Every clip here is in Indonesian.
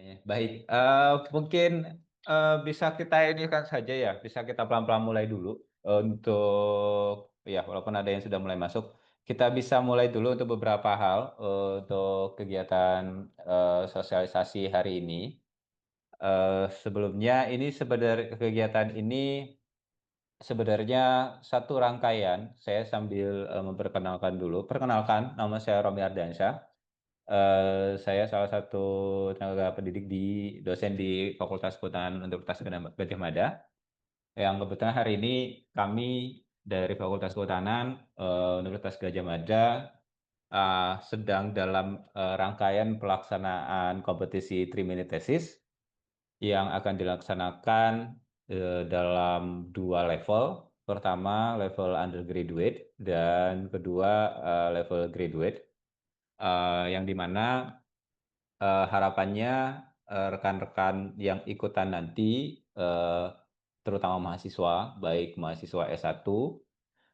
Ya. Baik, mungkin bisa kita ini kan saja ya, bisa kita pelan-pelan mulai dulu untuk ya walaupun ada yang sudah mulai masuk, kita bisa mulai dulu untuk beberapa hal untuk kegiatan sosialisasi hari ini. Sebelumnya ini sebenarnya kegiatan ini sebenarnya satu rangkaian. Saya sambil memperkenalkan dulu. Perkenalkan, nama saya Romi Ardiansyah. Saya salah satu tenaga pendidik dosen di Fakultas Kehutanan Universitas Gadjah Mada. Yang kebetulan hari ini kami dari Fakultas Kehutanan Universitas Gadjah Mada sedang dalam rangkaian pelaksanaan kompetisi 3 minute thesis yang akan dilaksanakan dalam dua level. Pertama level undergraduate dan kedua level graduate. Yang dimana harapannya rekan-rekan yang ikutan nanti, eh, terutama mahasiswa, baik mahasiswa S1,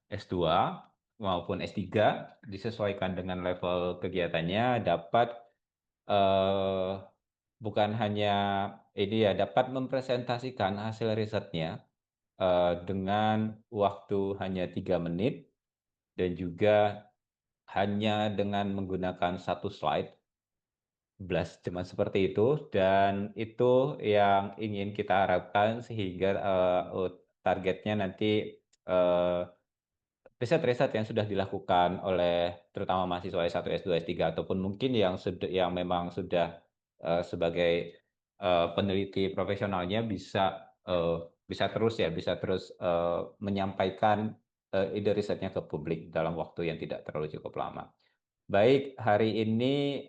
S2, maupun S3, disesuaikan dengan level kegiatannya, dapat eh, bukan hanya ini ya, dapat mempresentasikan hasil risetnya dengan waktu hanya 3 menit dan juga hanya dengan menggunakan satu slide. Belas cuma seperti itu dan itu yang ingin kita harapkan sehingga targetnya nanti eh, riset-riset yang sudah dilakukan oleh terutama mahasiswa S1, S2, S3 ataupun mungkin yang sudah yang memang sudah sebagai peneliti profesionalnya eh, bisa terus ya bisa terus menyampaikan ide risetnya ke publik dalam waktu yang tidak terlalu cukup lama. Baik, hari ini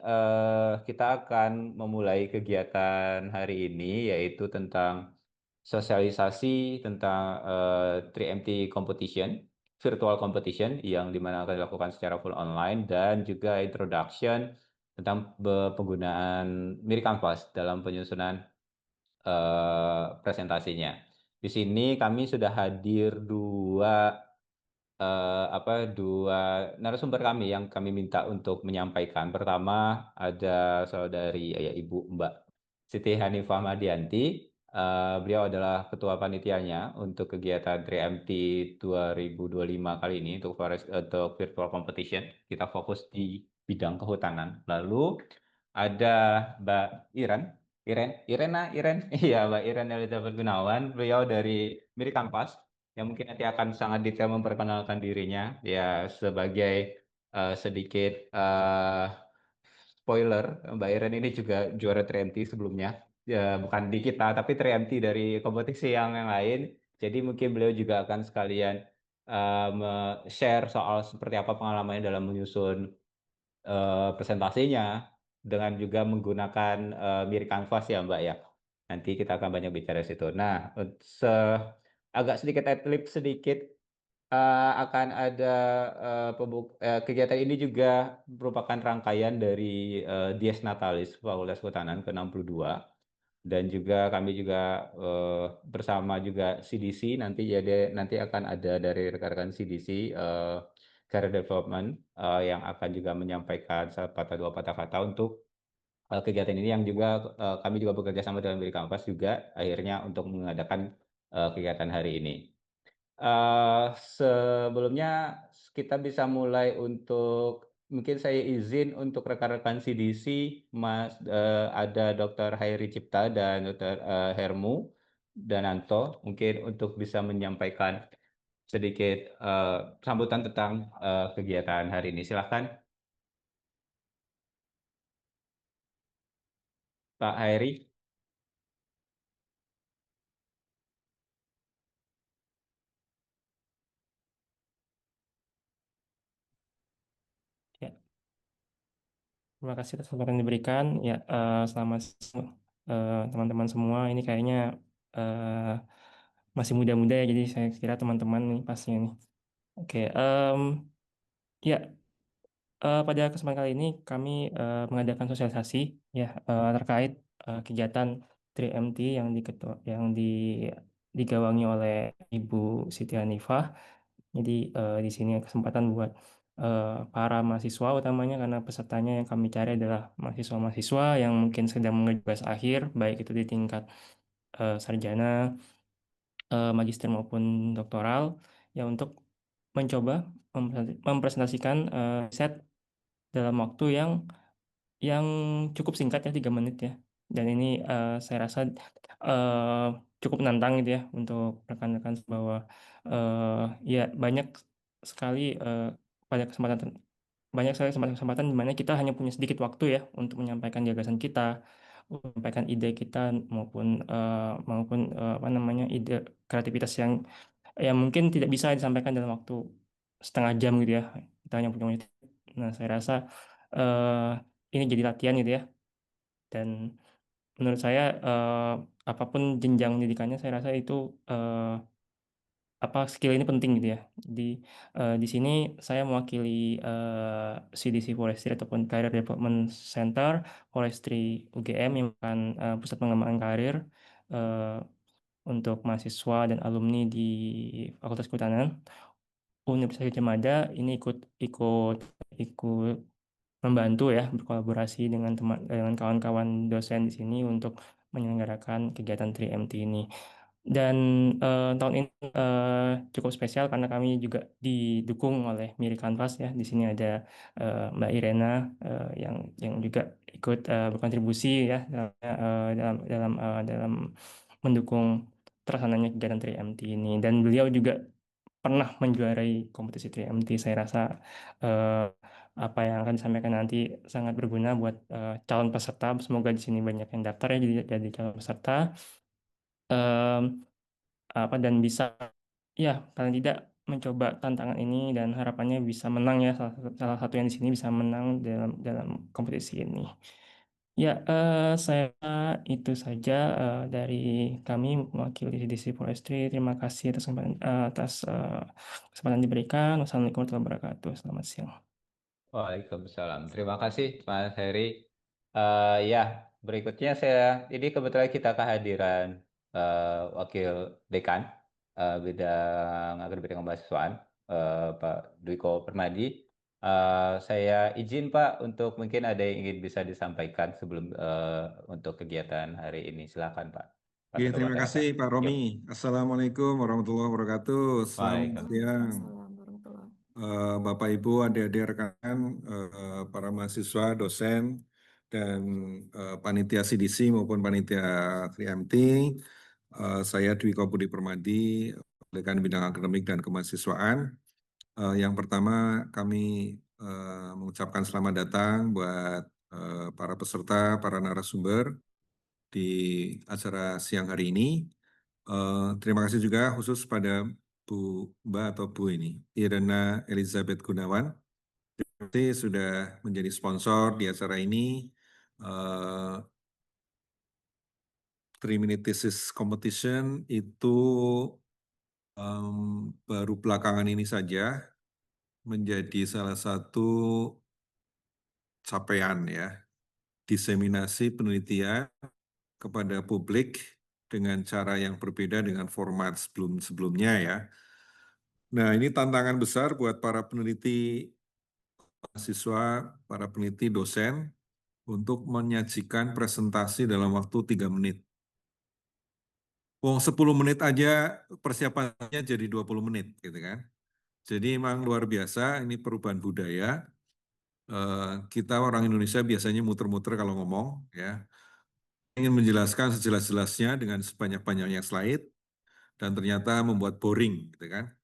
kita akan memulai kegiatan hari ini yaitu tentang sosialisasi tentang 3MT competition, virtual competition yang dimana akan dilakukan secara full online dan juga introduction tentang penggunaan Miri Canvas dalam penyusunan presentasinya. Di sini kami sudah hadir dua narasumber kami yang kami minta untuk menyampaikan. Pertama ada saudari ya Ibu Mbak Siti Hanifah Madianti. Beliau adalah ketua panitianya untuk kegiatan 3MT 2025 kali ini untuk virtual competition. Kita fokus di bidang kehutanan. Lalu ada Mbak Iren, Iren, iya Mbak Iren Elizabeth Gunawan. Beliau dari Miri Kampas yang mungkin nanti akan sangat detail memperkenalkan dirinya ya sebagai sedikit spoiler, Mbak Iren ini juga juara 3MT sebelumnya, ya bukan di kita tapi 3MT dari kompetisi yang lain, jadi mungkin beliau juga akan sekalian share soal seperti apa pengalamannya dalam menyusun presentasinya dengan juga menggunakan Miri Canvas ya Mbak ya. Nanti kita akan banyak bicara di situ. Nah, agak sedikit adlib sedikit akan ada kegiatan ini juga merupakan rangkaian dari Dies Natalis Fakultas Kehutanan ke-62 dan juga kami juga eh, bersama juga CDC nanti ya nanti akan ada dari rekan-rekan CDC Career Development yang akan juga menyampaikan sepatah dua patah kata untuk kegiatan ini yang juga kami juga bekerja sama dengan Biri Kampas juga akhirnya untuk mengadakan kegiatan hari ini. Eh, Sebelumnya kita bisa mulai untuk mungkin saya izin untuk rekan-rekan CDC, Mas ada Dr. Hairi Cipta dan Dr. Hermu Dananto mungkin untuk bisa menyampaikan sedikit sambutan tentang kegiatan hari ini. Silahkan Pak Hairi. Ya, terima kasih atas kesempatan yang diberikan. Ya, selamat siang, teman-teman semua. Ini kayaknya eh, masih muda-muda ya, jadi saya kira teman-teman nih pastinya nih. Oke, ya, pada kesempatan kali ini kami mengadakan sosialisasi ya terkait kegiatan 3MT yang digawangi oleh Ibu Siti Hanifah. Jadi di sini kesempatan buat para mahasiswa utamanya, karena pesertanya yang kami cari adalah mahasiswa-mahasiswa yang mungkin sedang mengejar tugas akhir, baik itu di tingkat sarjana, magister maupun doktoral, ya untuk mencoba mempresentasikan set dalam waktu yang cukup singkat ya, 3 menit ya. Dan ini saya rasa eh, cukup menantang gitu ya untuk rekan-rekan, bahwa ya banyak sekali pada kesempatan banyak sekali kesempatan-kesempatan di mana kita hanya punya sedikit waktu ya untuk menyampaikan gagasan kita, menyampaikan ide kita, maupun apa namanya, ide kreativitas yang mungkin tidak bisa disampaikan dalam waktu setengah jam gitu ya. Kita hanya punya waktu. Nah, saya rasa ini jadi latihan gitu ya. Dan menurut saya apapun jenjang pendidikannya, saya rasa itu apa, skill ini penting gitu ya. Di sini saya mewakili CDC Forestry ataupun Career Development Center Forestry UGM, yang merupakan pusat pengembangan karir eh, untuk mahasiswa dan alumni di Fakultas Kehutanan Universitas Gadjah Mada. Ini ikut ikut ikut membantu ya, berkolaborasi dengan kawan-kawan dosen di sini untuk menyelenggarakan kegiatan 3MT ini. Dan tahun ini cukup spesial karena kami juga didukung oleh Miri Kanvas ya. Di sini ada Mbak Irena yang juga ikut berkontribusi ya dalam mendukung terlaksananya kegiatan 3MT ini. Dan beliau juga pernah menjuarai kompetisi 3MT. Saya rasa eh, apa yang akan disampaikan nanti sangat berguna buat calon peserta. Semoga di sini banyak yang daftar ya, jadi calon peserta. Em, apa dan bisa, ya paling tidak mencoba tantangan ini, dan harapannya bisa menang ya, salah satu yang di sini bisa menang dalam dalam kompetisi ini. Ya, saya itu saja dari kami mewakili DCC Forestry. Terima kasih atas kesempatan diberikan. Wassalamualaikum warahmatullahi wabarakatuh. Selamat siang. Waalaikumsalam. Terima kasih, Mas Heri. Ya, berikutnya ini kebetulan kita kehadiran Wakil Dekan bidang akademik kemahasiswaan, Pak Dwiko Permadi. Saya izin Pak untuk mungkin ada yang ingin bisa disampaikan sebelum untuk kegiatan hari ini. Silakan Pak. Pak Oke, Ketua terima kasih Wadah. Pak Romi. Yuk. Assalamualaikum warahmatullahi wabarakatuh. Selamat siang, Waalaikumsalam warahmatullahi. Bapak Ibu, adik-adik rekan, para mahasiswa, dosen, dan panitia CDC maupun panitia 3MT. Saya Dwiko Budi Permadi, dekan bidang akademik dan kemahasiswaan. Yang pertama, kami mengucapkan selamat datang buat para peserta, para narasumber di acara siang hari ini. Terima kasih juga khusus pada Mbak atau Bu ini, Irena Elizabeth Gunawan, sudah menjadi sponsor di acara ini. 3-minute thesis competition itu baru belakangan ini saja menjadi salah satu capaian ya, diseminasi penelitian kepada publik dengan cara yang berbeda dengan format sebelum-sebelumnya ya. Nah, ini tantangan besar buat para peneliti mahasiswa, para peneliti dosen untuk menyajikan presentasi dalam waktu 3 menit. Wong 10 menit aja persiapannya jadi 20 menit gitu kan. Jadi memang luar biasa, ini perubahan budaya. Kita orang Indonesia biasanya muter-muter kalau ngomong ya. Ingin menjelaskan sejelas-jelasnya dengan sebanyak-banyaknya slide dan ternyata membuat boring gitu kan.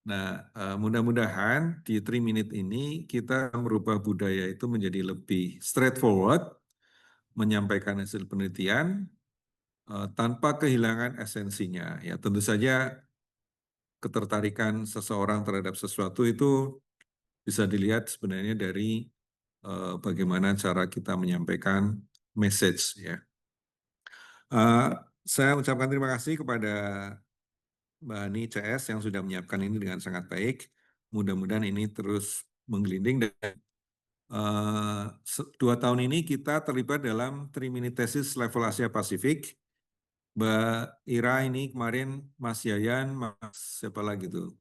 Nah, mudah-mudahan di 3 minute ini kita merubah budaya itu menjadi lebih straightforward, menyampaikan hasil penelitian tanpa kehilangan esensinya. Ya, tentu saja ketertarikan seseorang terhadap sesuatu itu bisa dilihat sebenarnya dari bagaimana cara kita menyampaikan message. Ya, saya ucapkan terima kasih kepada Mbak Ani CS yang sudah menyiapkan ini dengan sangat baik. Mudah-mudahan ini terus menggelinding dan 2 tahun ini kita terlibat dalam 3-minute thesis level Asia Pasifik. Mbak Ira ini kemarin, Mas Yayan, Mas siapa lagi tuh?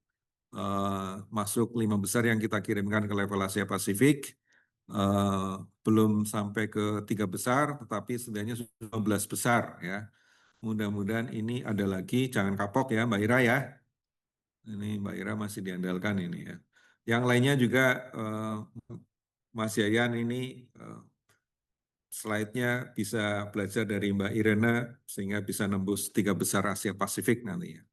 masuk 5 besar yang kita kirimkan ke level Asia Pasifik. Belum sampai ke 3 besar, tetapi setidaknya sudah 15 besar ya. Mudah-mudahan ini ada lagi, jangan kapok ya Mbak Ira ya. Ini Mbak Ira masih diandalkan ini ya. Yang lainnya juga Mas Yayan ini slide-nya bisa belajar dari Mbak Irena sehingga bisa nembus 3 besar Asia Pasifik nantinya.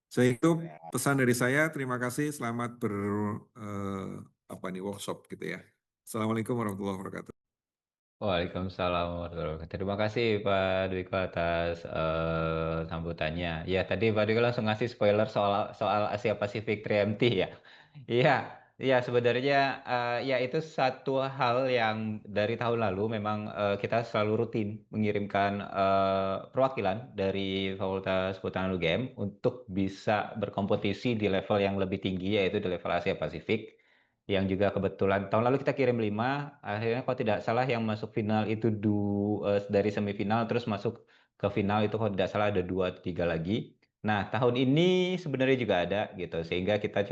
Saya itu pesan dari saya, terima kasih, selamat workshop gitu ya. Assalamualaikum warahmatullahi wabarakatuh. Waalaikumsalam warahmatullahi wabarakatuh. Terima kasih Pak Dwiko atas sambutannya. Ya tadi Pak Dwiko langsung ngasih spoiler soal soal Asia Pasifik 3MT ya. Iya, iya sebenarnya ya itu satu hal yang dari tahun lalu memang kita selalu rutin mengirimkan perwakilan dari Fakultas Kehutanan UGM untuk bisa berkompetisi di level yang lebih tinggi yaitu di level Asia Pasifik yang juga kebetulan tahun lalu kita kirim 5, akhirnya kalau tidak salah yang masuk final itu dari semifinal terus masuk ke final itu kalau tidak salah ada 2 atau 3 lagi. Nah, tahun ini sebenarnya juga ada gitu sehingga kita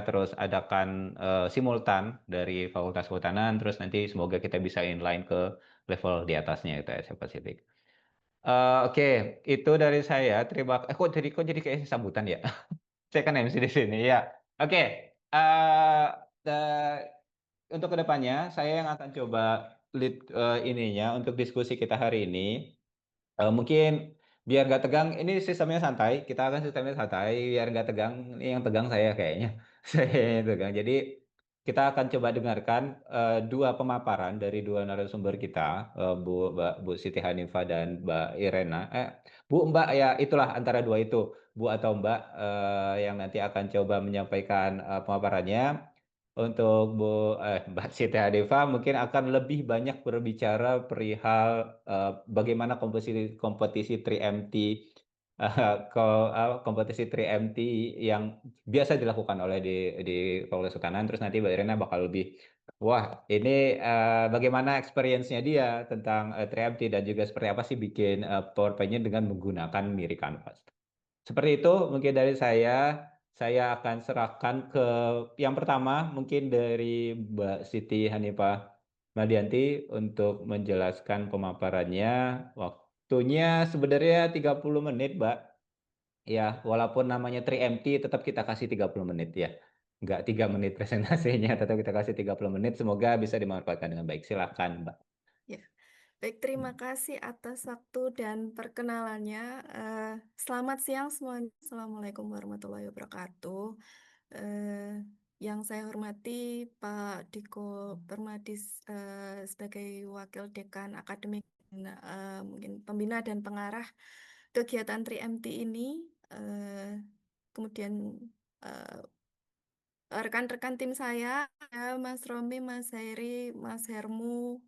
terus adakan simultan dari Fakultas Kehutanan terus nanti semoga kita bisa inline ke level di atasnya itu Asia Pasifik. Oke, itu dari saya. Kok jadi kayak sambutan ya? Saya kan MC di sini ya. Oke, untuk kedepannya saya yang akan coba lead ininya untuk diskusi kita hari ini. Mungkin biar nggak tegang, ini sistemnya santai. Kita akan sistemnya santai biar nggak tegang. Ini yang tegang saya kayaknya. Saya yang tegang. Jadi kita akan coba dengarkan dua pemaparan dari dua narasumber kita, Bu Siti Hanifah dan Mbak Irena. Mbak ya itulah antara dua itu, Bu atau Mbak yang nanti akan coba menyampaikan pemaparannya. Untuk Mbak Siti Hanifah mungkin akan lebih banyak berbicara perihal bagaimana kompetisi 3MT kompetisi 3MT yang biasa dilakukan oleh di Fakultas Kehutanan. Terus nanti Mbak Irena bakal lebih wah ini bagaimana experience-nya dia tentang 3MT dan juga seperti apa sih bikin PowerPoint-nya dengan menggunakan Miri Canvas. Seperti itu mungkin dari saya akan serahkan ke yang pertama mungkin dari Mbak Siti Hanifah Madianti untuk menjelaskan pemaparannya. Waktunya sebenarnya 30 menit, Mbak. Ya, walaupun namanya 3MT tetap kita kasih 30 menit ya. Enggak 3 menit presentasinya, tetap kita kasih 30 menit. Semoga bisa dimanfaatkan dengan baik. Silakan, Mbak. Ya, baik, terima kasih atas waktu dan perkenalannya. Selamat siang semuanya. Assalamualaikum warahmatullahi wabarakatuh. Yang saya hormati Pak Diko Permadis sebagai Wakil Dekan Akademik, mungkin pembina dan pengarah kegiatan 3MT ini. Kemudian rekan-rekan tim saya, Mas Romi, Mas Heri, Mas Hermu,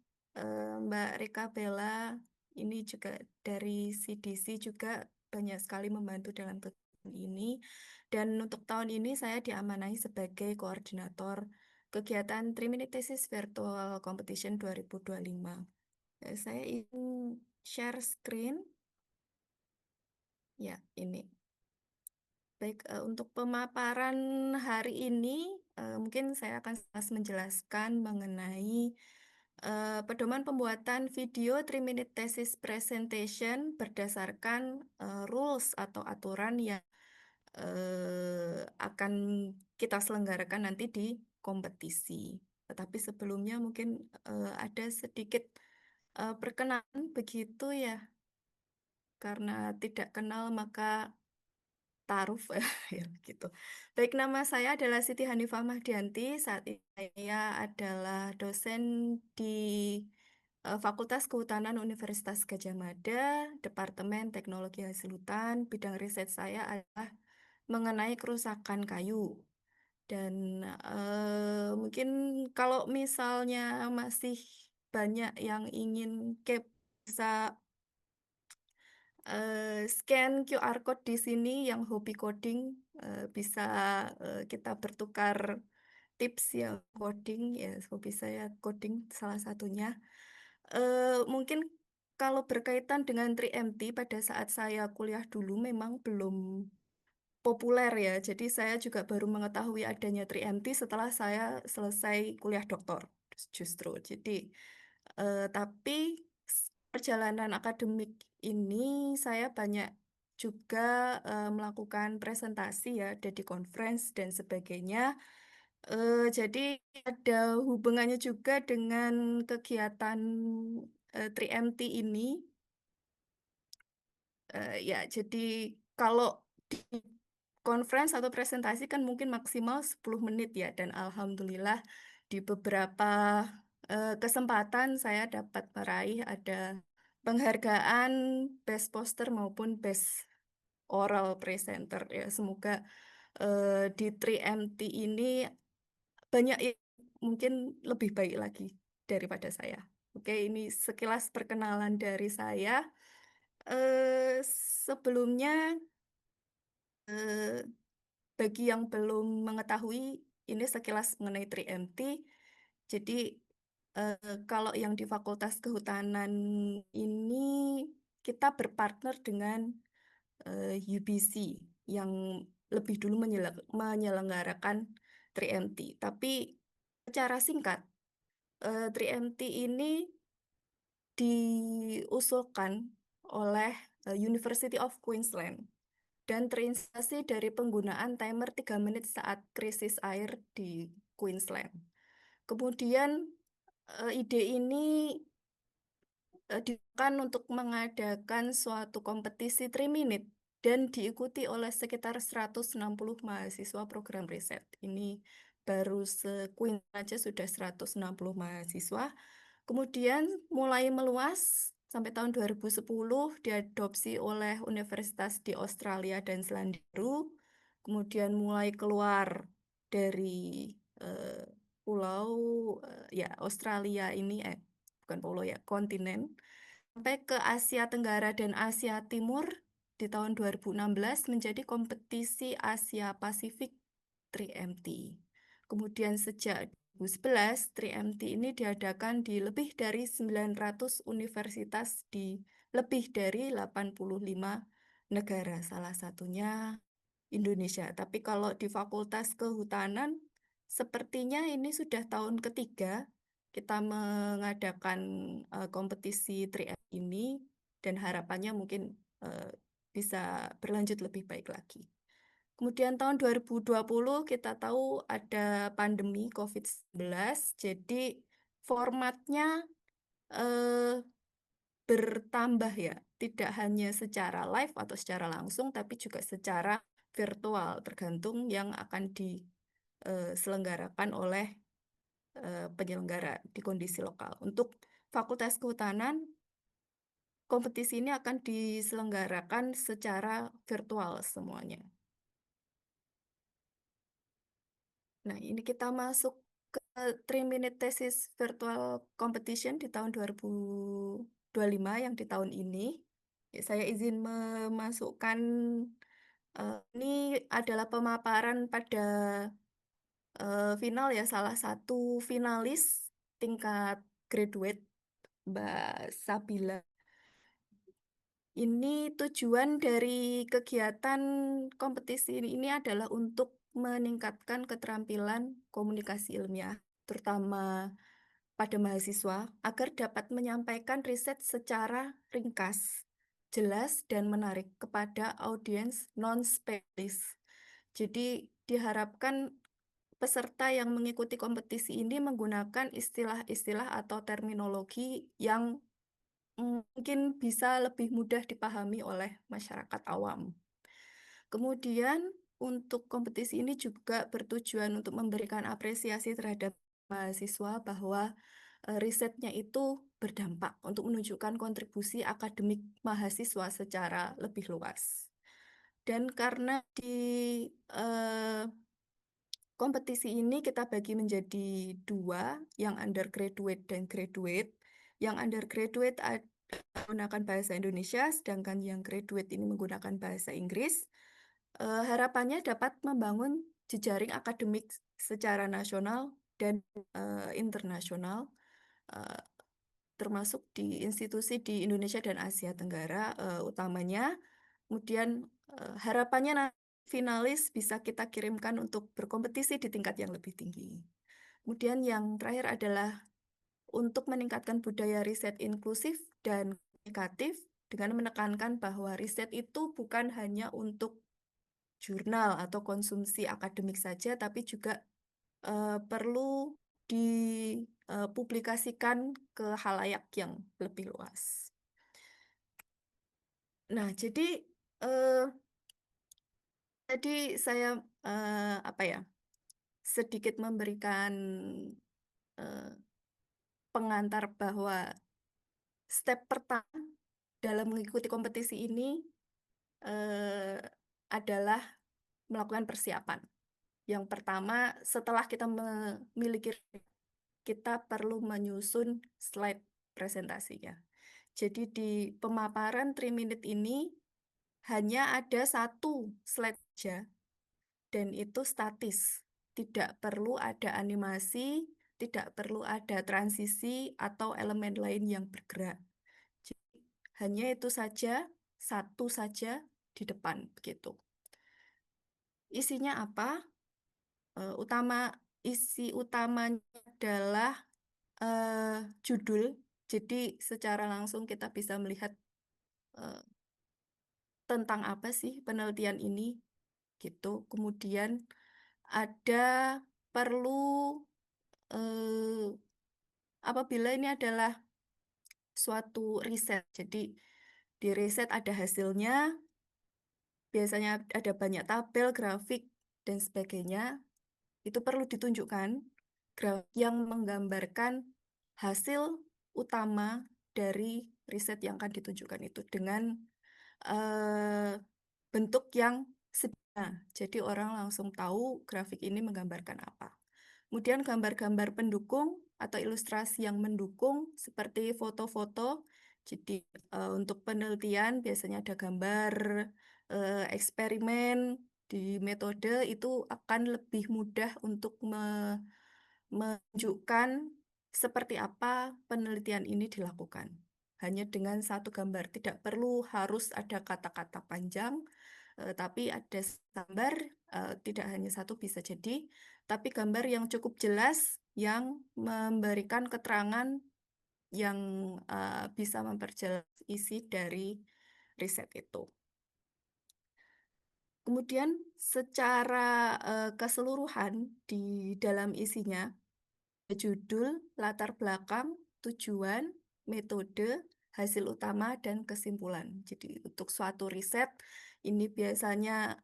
Mbak Rika Bella, ini juga dari CDC juga banyak sekali membantu dalam kegiatan ini. Dan untuk tahun ini saya diamanahi sebagai koordinator kegiatan 3-Minute Thesis Virtual Competition 2025. Saya ingin share screen. Ya, ini. Baik, untuk pemaparan hari ini, mungkin saya akan menjelaskan mengenai pedoman pembuatan video 3-minute thesis presentation berdasarkan rules atau aturan yang akan kita selenggarakan nanti di kompetisi. Tetapi sebelumnya mungkin ada sedikit perkenalan begitu ya, karena tidak kenal maka taruh ya gitu. Baik, nama saya adalah Siti Hanifah Mahdianti. Saat ini saya adalah dosen di Fakultas Kehutanan Universitas Gadjah Mada, Departemen Teknologi Hasil Hutan. Bidang riset saya adalah mengenai kerusakan kayu. Dan mungkin kalau misalnya masih banyak yang ingin bisa scan QR code di sini yang hobi coding, bisa kita bertukar tips ya coding, ya hobi saya coding salah satunya. Mungkin kalau berkaitan dengan 3MT pada saat saya kuliah dulu memang belum populer ya. Jadi saya juga baru mengetahui adanya 3MT setelah saya selesai kuliah doktor justru. Jadi tapi perjalanan akademik ini saya banyak juga melakukan presentasi ya, ada di conference dan sebagainya. Jadi ada hubungannya juga dengan kegiatan 3MT ini. Ya, jadi kalau di conference atau presentasi kan mungkin maksimal 10 menit ya, dan alhamdulillah di beberapa kesempatan saya dapat meraih ada penghargaan best poster maupun best oral presenter ya. Semoga di 3MT ini banyak yang mungkin lebih baik lagi daripada saya. Oke, ini sekilas perkenalan dari saya. Sebelumnya, eh, bagi yang belum mengetahui, ini sekilas mengenai 3MT. Jadi, kalau yang di Fakultas Kehutanan ini, kita berpartner dengan UBC yang lebih dulu menyelenggarakan 3MT. Tapi secara singkat, 3MT ini diusulkan oleh University of Queensland dan terinspirasi dari penggunaan timer 3 menit saat krisis air di Queensland. Kemudian ide ini digunakan untuk mengadakan suatu kompetisi 3 minute dan diikuti oleh sekitar 160 mahasiswa program riset. Ini baru se-Queensland aja sudah 160 mahasiswa. Kemudian mulai meluas sampai tahun 2010 diadopsi oleh universitas di Australia dan Selandia Baru. Kemudian mulai keluar dari eh, pulau ya Australia ini bukan pulau ya, kontinen, sampai ke Asia Tenggara dan Asia Timur di tahun 2016 menjadi kompetisi Asia Pasifik 3MT. Kemudian sejak 2011, 3MT ini diadakan di lebih dari 900 universitas di lebih dari 85 negara, salah satunya Indonesia. Tapi kalau di Fakultas Kehutanan, sepertinya ini sudah tahun ketiga kita mengadakan kompetisi 3M ini, dan harapannya mungkin bisa berlanjut lebih baik lagi. Kemudian tahun 2020 kita tahu ada pandemi COVID-19, jadi formatnya eh, bertambah ya, tidak hanya secara live atau secara langsung, tapi juga secara virtual, tergantung yang akan diselenggarakan oleh penyelenggara di kondisi lokal. Untuk Fakultas Kehutanan, kompetisi ini akan diselenggarakan secara virtual semuanya. Nah, ini kita masuk ke 3 Minute Thesis Virtual Competition di tahun 2025 yang di tahun ini. Ya, saya izin memasukkan ini adalah pemaparan pada final ya, salah satu finalis tingkat graduate, Mbak Sabila. Ini tujuan dari kegiatan kompetisi ini adalah untuk meningkatkan keterampilan komunikasi ilmiah, terutama pada mahasiswa, agar dapat menyampaikan riset secara ringkas, jelas, dan menarik kepada audiens non-spesialis. Jadi diharapkan peserta yang mengikuti kompetisi ini menggunakan istilah-istilah atau terminologi yang mungkin bisa lebih mudah dipahami oleh masyarakat awam. Kemudian untuk kompetisi ini juga bertujuan untuk memberikan apresiasi terhadap mahasiswa bahwa risetnya itu berdampak untuk menunjukkan kontribusi akademik mahasiswa secara lebih luas. Dan karena di kompetisi ini kita bagi menjadi 2, yang undergraduate dan graduate. Yang undergraduate menggunakan bahasa Indonesia, sedangkan yang graduate ini menggunakan bahasa Inggris. Harapannya dapat membangun jejaring akademik secara nasional dan internasional, termasuk di institusi di Indonesia dan Asia Tenggara utamanya. Kemudian harapannya finalis bisa kita kirimkan untuk berkompetisi di tingkat yang lebih tinggi. Kemudian yang terakhir adalah untuk meningkatkan budaya riset inklusif dan komunikatif dengan menekankan bahwa riset itu bukan hanya untuk jurnal atau konsumsi akademik saja, tapi juga perlu dipublikasikan ke halayak yang lebih luas. Nah, jadi tadi saya sedikit memberikan pengantar bahwa step pertama dalam mengikuti kompetisi ini adalah melakukan persiapan. Yang pertama, setelah kita memiliki, kita perlu menyusun slide presentasinya. Jadi di pemaparan 3 minute ini hanya ada 1 slide saja, dan itu statis. Tidak perlu ada animasi, tidak perlu ada transisi atau elemen lain yang bergerak. Jadi, hanya itu saja, 1 saja di depan begitu. Isinya apa? Isi utamanya adalah judul. Jadi secara langsung kita bisa melihat tentang apa sih penelitian ini gitu. Kemudian ada perlu apabila ini adalah suatu riset. Jadi di riset ada hasilnya, biasanya ada banyak tabel, grafik, dan sebagainya. Itu perlu ditunjukkan grafik yang menggambarkan hasil utama dari riset yang akan ditunjukkan itu dengan bentuk yang sederhana. Jadi orang langsung tahu grafik ini menggambarkan apa. Kemudian gambar-gambar pendukung atau ilustrasi yang mendukung seperti foto-foto. Jadi untuk penelitian biasanya ada gambar eksperimen di metode, itu akan lebih mudah untuk menunjukkan seperti apa penelitian ini dilakukan. Hanya dengan 1 gambar, tidak perlu harus ada kata-kata panjang, tapi ada gambar, tidak hanya 1 bisa jadi, tapi gambar yang cukup jelas yang memberikan keterangan yang bisa memperjelas isi dari riset itu. Kemudian secara keseluruhan di dalam isinya, judul, latar belakang, tujuan, metode, hasil utama, dan kesimpulan. Jadi untuk suatu riset, ini biasanya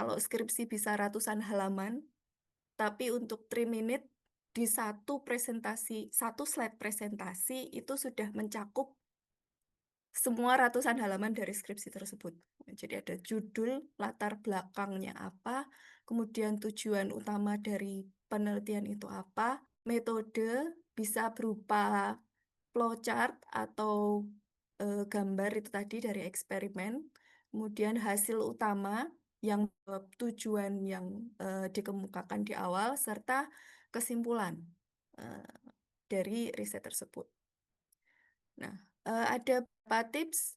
kalau skripsi bisa ratusan halaman, tapi untuk 3 minute di 1 slide presentasi itu sudah mencakup semua ratusan halaman dari skripsi tersebut. Jadi ada judul, latar belakangnya apa, kemudian tujuan utama dari penelitian itu apa, metode bisa berupa flowchart atau gambar itu tadi dari eksperimen, kemudian hasil utama yang tujuan yang dikemukakan di awal, serta kesimpulan dari riset tersebut. Nah, ada beberapa tips.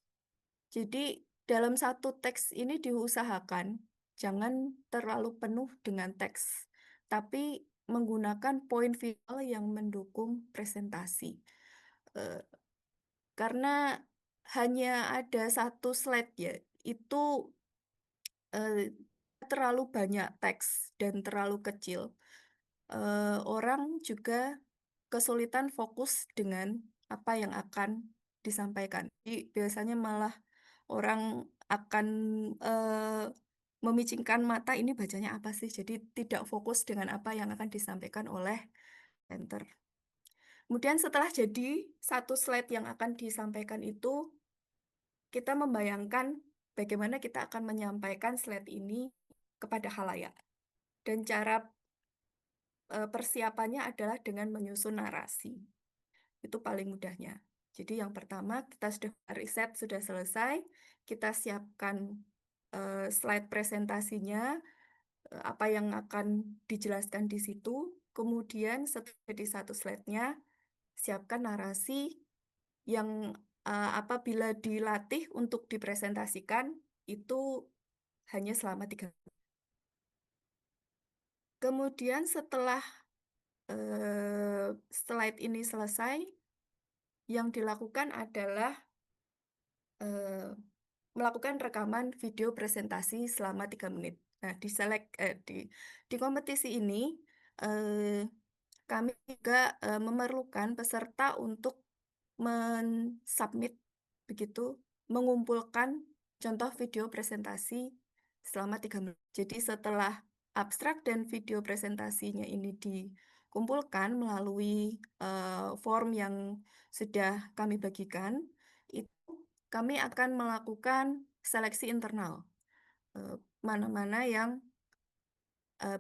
Jadi dalam 1 teks ini diusahakan jangan terlalu penuh dengan teks, tapi menggunakan poin vital yang mendukung presentasi. Karena hanya ada 1 slide ya, itu terlalu banyak teks dan terlalu kecil. Orang juga kesulitan fokus dengan apa yang akan disampaikan. Jadi biasanya malah orang akan memicingkan mata, ini bacanya apa sih? Jadi tidak fokus dengan apa yang akan disampaikan oleh presenter. Kemudian setelah jadi 1 slide yang akan disampaikan itu, kita membayangkan bagaimana kita akan menyampaikan slide ini kepada halayak. Dan cara persiapannya adalah dengan menyusun narasi. Itu paling mudahnya. Jadi yang pertama, kita sudah riset, sudah selesai, kita siapkan slide presentasinya, apa yang akan dijelaskan di situ, kemudian setelah jadi 1 slide-nya, siapkan narasi yang apabila dilatih untuk dipresentasikan, itu hanya selama 3 menit. Kemudian setelah slide ini selesai, yang dilakukan adalah melakukan rekaman video presentasi selama 3 menit. Nah, di kompetisi ini kami juga memerlukan peserta untuk mensubmit begitu, mengumpulkan contoh video presentasi selama 3 menit. Jadi setelah abstrak dan video presentasinya ini dikumpulkan melalui form yang sudah kami bagikan, itu kami akan melakukan seleksi internal. Mana-mana yang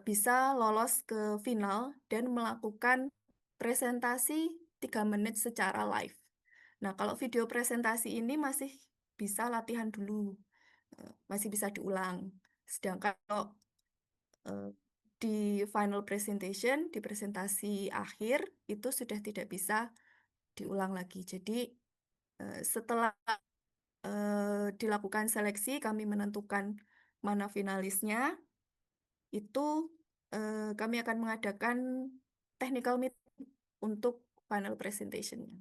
bisa lolos ke final dan melakukan presentasi 3 menit secara live. Nah, kalau video presentasi ini masih bisa latihan dulu, masih bisa diulang. Sedangkan kalau di final presentation, di presentasi akhir, itu sudah tidak bisa diulang lagi. Jadi, setelah dilakukan seleksi, kami menentukan mana finalisnya, itu kami akan mengadakan technical meeting untuk final presentation-nya.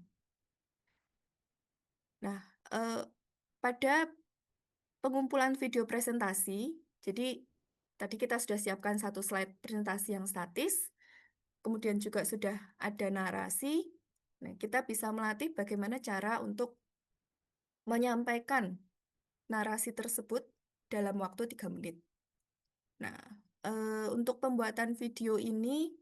Nah, pada pengumpulan video presentasi, jadi tadi kita sudah siapkan satu slide presentasi yang statis, kemudian juga sudah ada narasi. Nah, kita bisa melatih bagaimana cara untuk menyampaikan narasi tersebut dalam waktu 3 menit. Nah, untuk pembuatan video ini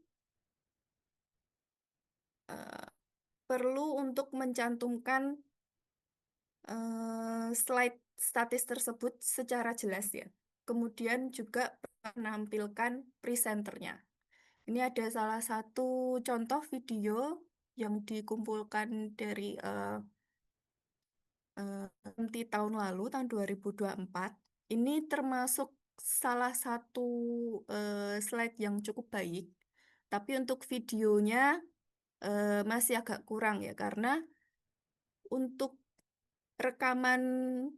perlu untuk mencantumkan slide statis tersebut secara jelas ya. Kemudian juga menampilkan presenternya. Ini ada salah satu contoh video yang dikumpulkan dari tahun lalu, tahun 2024. Ini termasuk salah satu slide yang cukup baik. Tapi untuk videonya masih agak kurang ya, karena untuk rekaman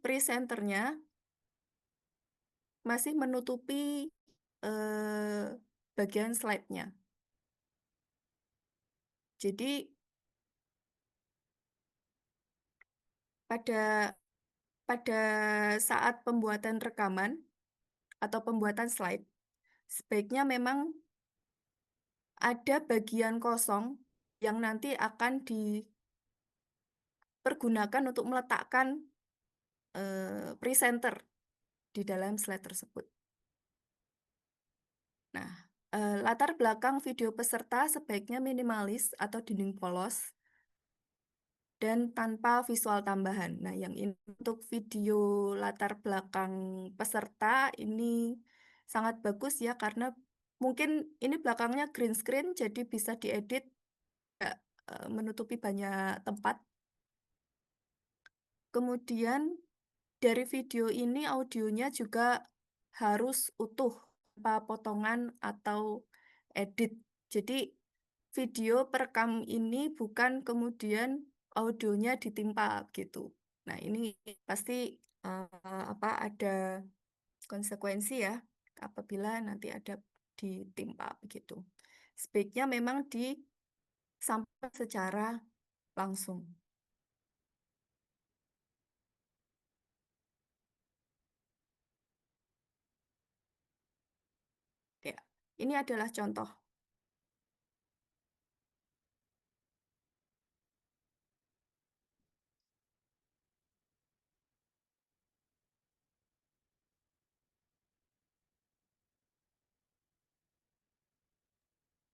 presenternya masih menutupi bagian slide-nya. Jadi pada saat pembuatan rekaman atau pembuatan slide, sebaiknya memang ada bagian kosong yang nanti akan dipergunakan untuk meletakkan presenter di dalam slide tersebut. Nah, latar belakang video peserta sebaiknya minimalis atau dinding polos dan tanpa visual tambahan. Nah, yang ini untuk video latar belakang peserta ini sangat bagus ya, karena mungkin ini belakangnya green screen, jadi bisa diedit menutupi banyak tempat. Kemudian dari video ini audionya juga harus utuh tanpa potongan atau edit. Jadi video perekam ini bukan kemudian audionya ditimpa gitu. Nah, ini pasti ada konsekuensi ya apabila nanti ada ditimpa begitu. Sebaiknya memang disampaikan secara langsung. Ya, ini adalah contoh.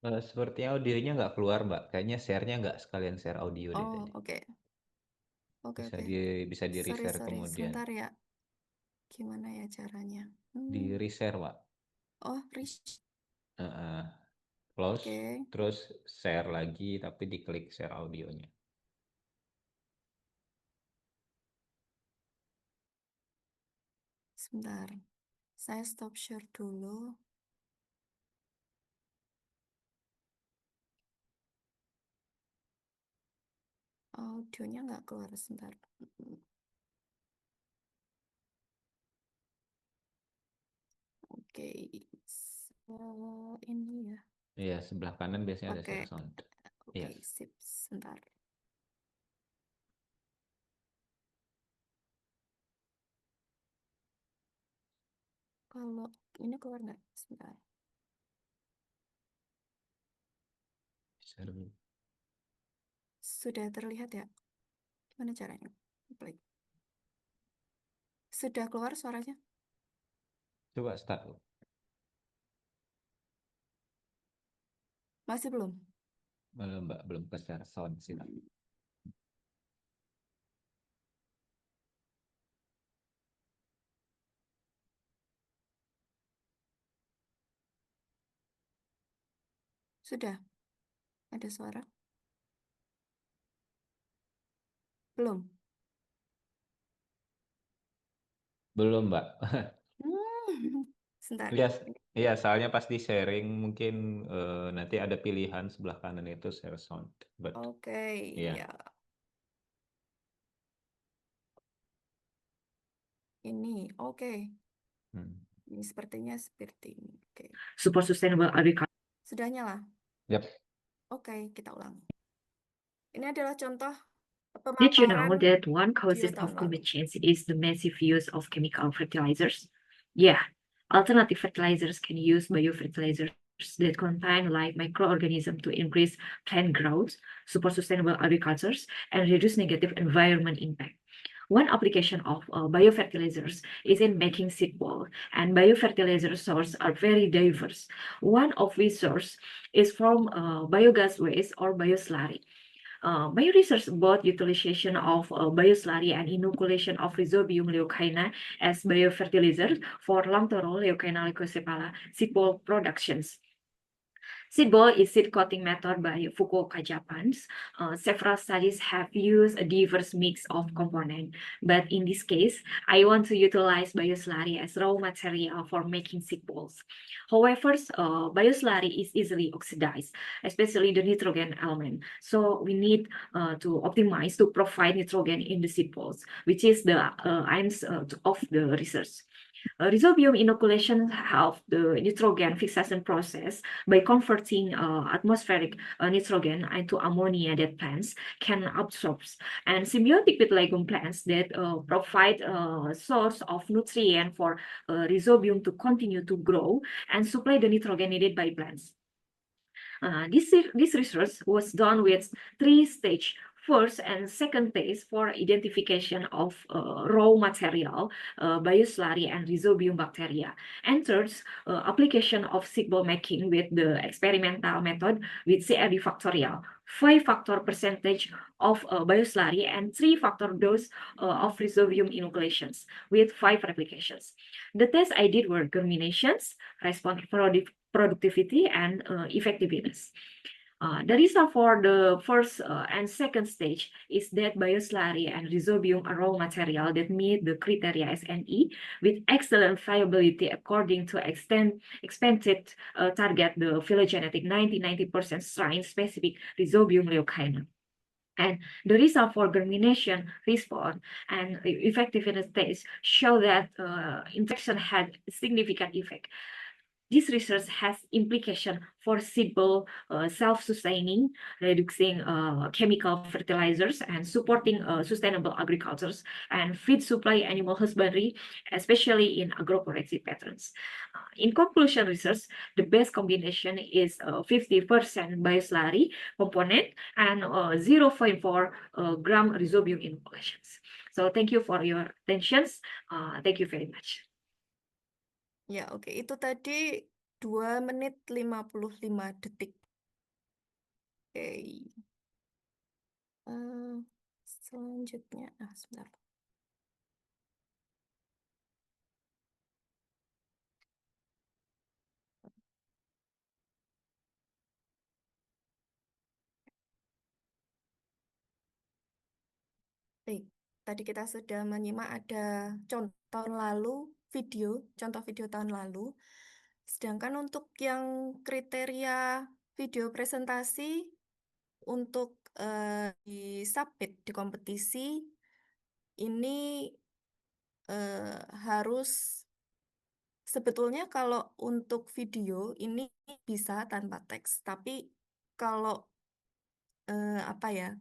Sepertinya audionya nggak keluar, Mbak. Kayaknya share-nya nggak sekalian share audio deh Oh, tadi. oke. Oke, Bisa oke. bisa di reshare Sorry. kemudian. Sebentar ya. Gimana ya caranya? Di reshare, Pak. Oh, Rich. Close, Oke. terus share lagi, tapi diklik share audionya. Sebentar. Saya stop share dulu. Audionya nggak keluar, sebentar. Oke, ini ya. Iya, sebelah kanan biasanya ada Oke, share sound. oke, Iya. sip, sebentar. Kalau ini keluar nggak? Sebentar. Share dulu. Sudah terlihat ya? Gimana caranya? Play. Sudah keluar suaranya? Coba start. Masih belum? Belum, Mbak, belum ke share sound sih. Mbak. Sudah? Ada suara? Belum? Belum, Mbak. Sebentar. Iya, iya, soalnya pas di sharing mungkin nanti ada pilihan sebelah kanan itu share sound. But Oke, iya. ya. Ini, oke. Hmm. Ini sepertinya seperti ini. Oke. Support sustainable agriculture. Sudah nyala? Yap. Oke, kita ulang. Ini adalah contoh Did you know pemaparan that one 2 causes tahun of climate lalu. change is the massive use of chemical fertilizers? Yeah, alternative fertilizers can use biofertilizers that contain live microorganisms to increase plant growth, support sustainable agricultures, and reduce negative environment impact. One application of biofertilizers is in making seed ball, and biofertilizer sources are very diverse. One of these sources is from biogas waste or bioslurry. My research about utilization of bioslurry and inoculation of Rhizobium leucaena as biofertilizer for Lamtoro leucaena leucocephala seed ball productions. Seed ball is seed coating method by Fukuoka, Japan. Several studies have used a diverse mix of components, but in this case, I want to utilize bioslurry as raw material for making seed balls. However, bioslurry is easily oxidized, especially the nitrogen element. So we need to optimize to provide nitrogen in the seed balls, which is the aims of the research. Rhizobium inoculation helps the nitrogen fixation process by converting atmospheric nitrogen into ammonia that plants can absorb, and symbiotic with legume plants that provide a source of nutrient for rhizobium to continue to grow and supply the nitrogen needed by plants. This research was done with 3-stage first and second phase for identification of raw material, bioslurry and rhizobium bacteria, and third, application of seed ball making with the experimental method with CRD factorial, 5-factor percentage of bioslurry and 3-factor dose of rhizobium inoculations with 5 replications. The tests I did were germinations, response productivity, and effectiveness. The result for the first and second stage is that bioslurry and rhizobium are raw material that meet the criteria SNE with excellent viability according to expanded target the phylogenetic 90% strain-specific rhizobium leucaena. And the result for germination, response, and effectiveness tests show that infection had significant effect. This research has implication for seed ball self-sustaining, reducing chemical fertilizers, and supporting sustainable agricultures and feed supply animal husbandry, especially in agroforestry patterns. In conclusion, research, the best combination is 50% bioslurry component and 0.4 gram rhizobium inoculations. So thank you for your attention. Thank you very much. Ya, oke. Itu tadi 2 menit 55 detik. Oke. Selanjutnya, sebentar. Baik, tadi kita sudah menyimak ada contoh tahun lalu, contoh video tahun lalu. Sedangkan untuk yang kriteria video presentasi untuk disubmit di kompetisi, ini harus Sebetulnya kalau untuk video ini bisa tanpa teks, tapi kalau apa ya,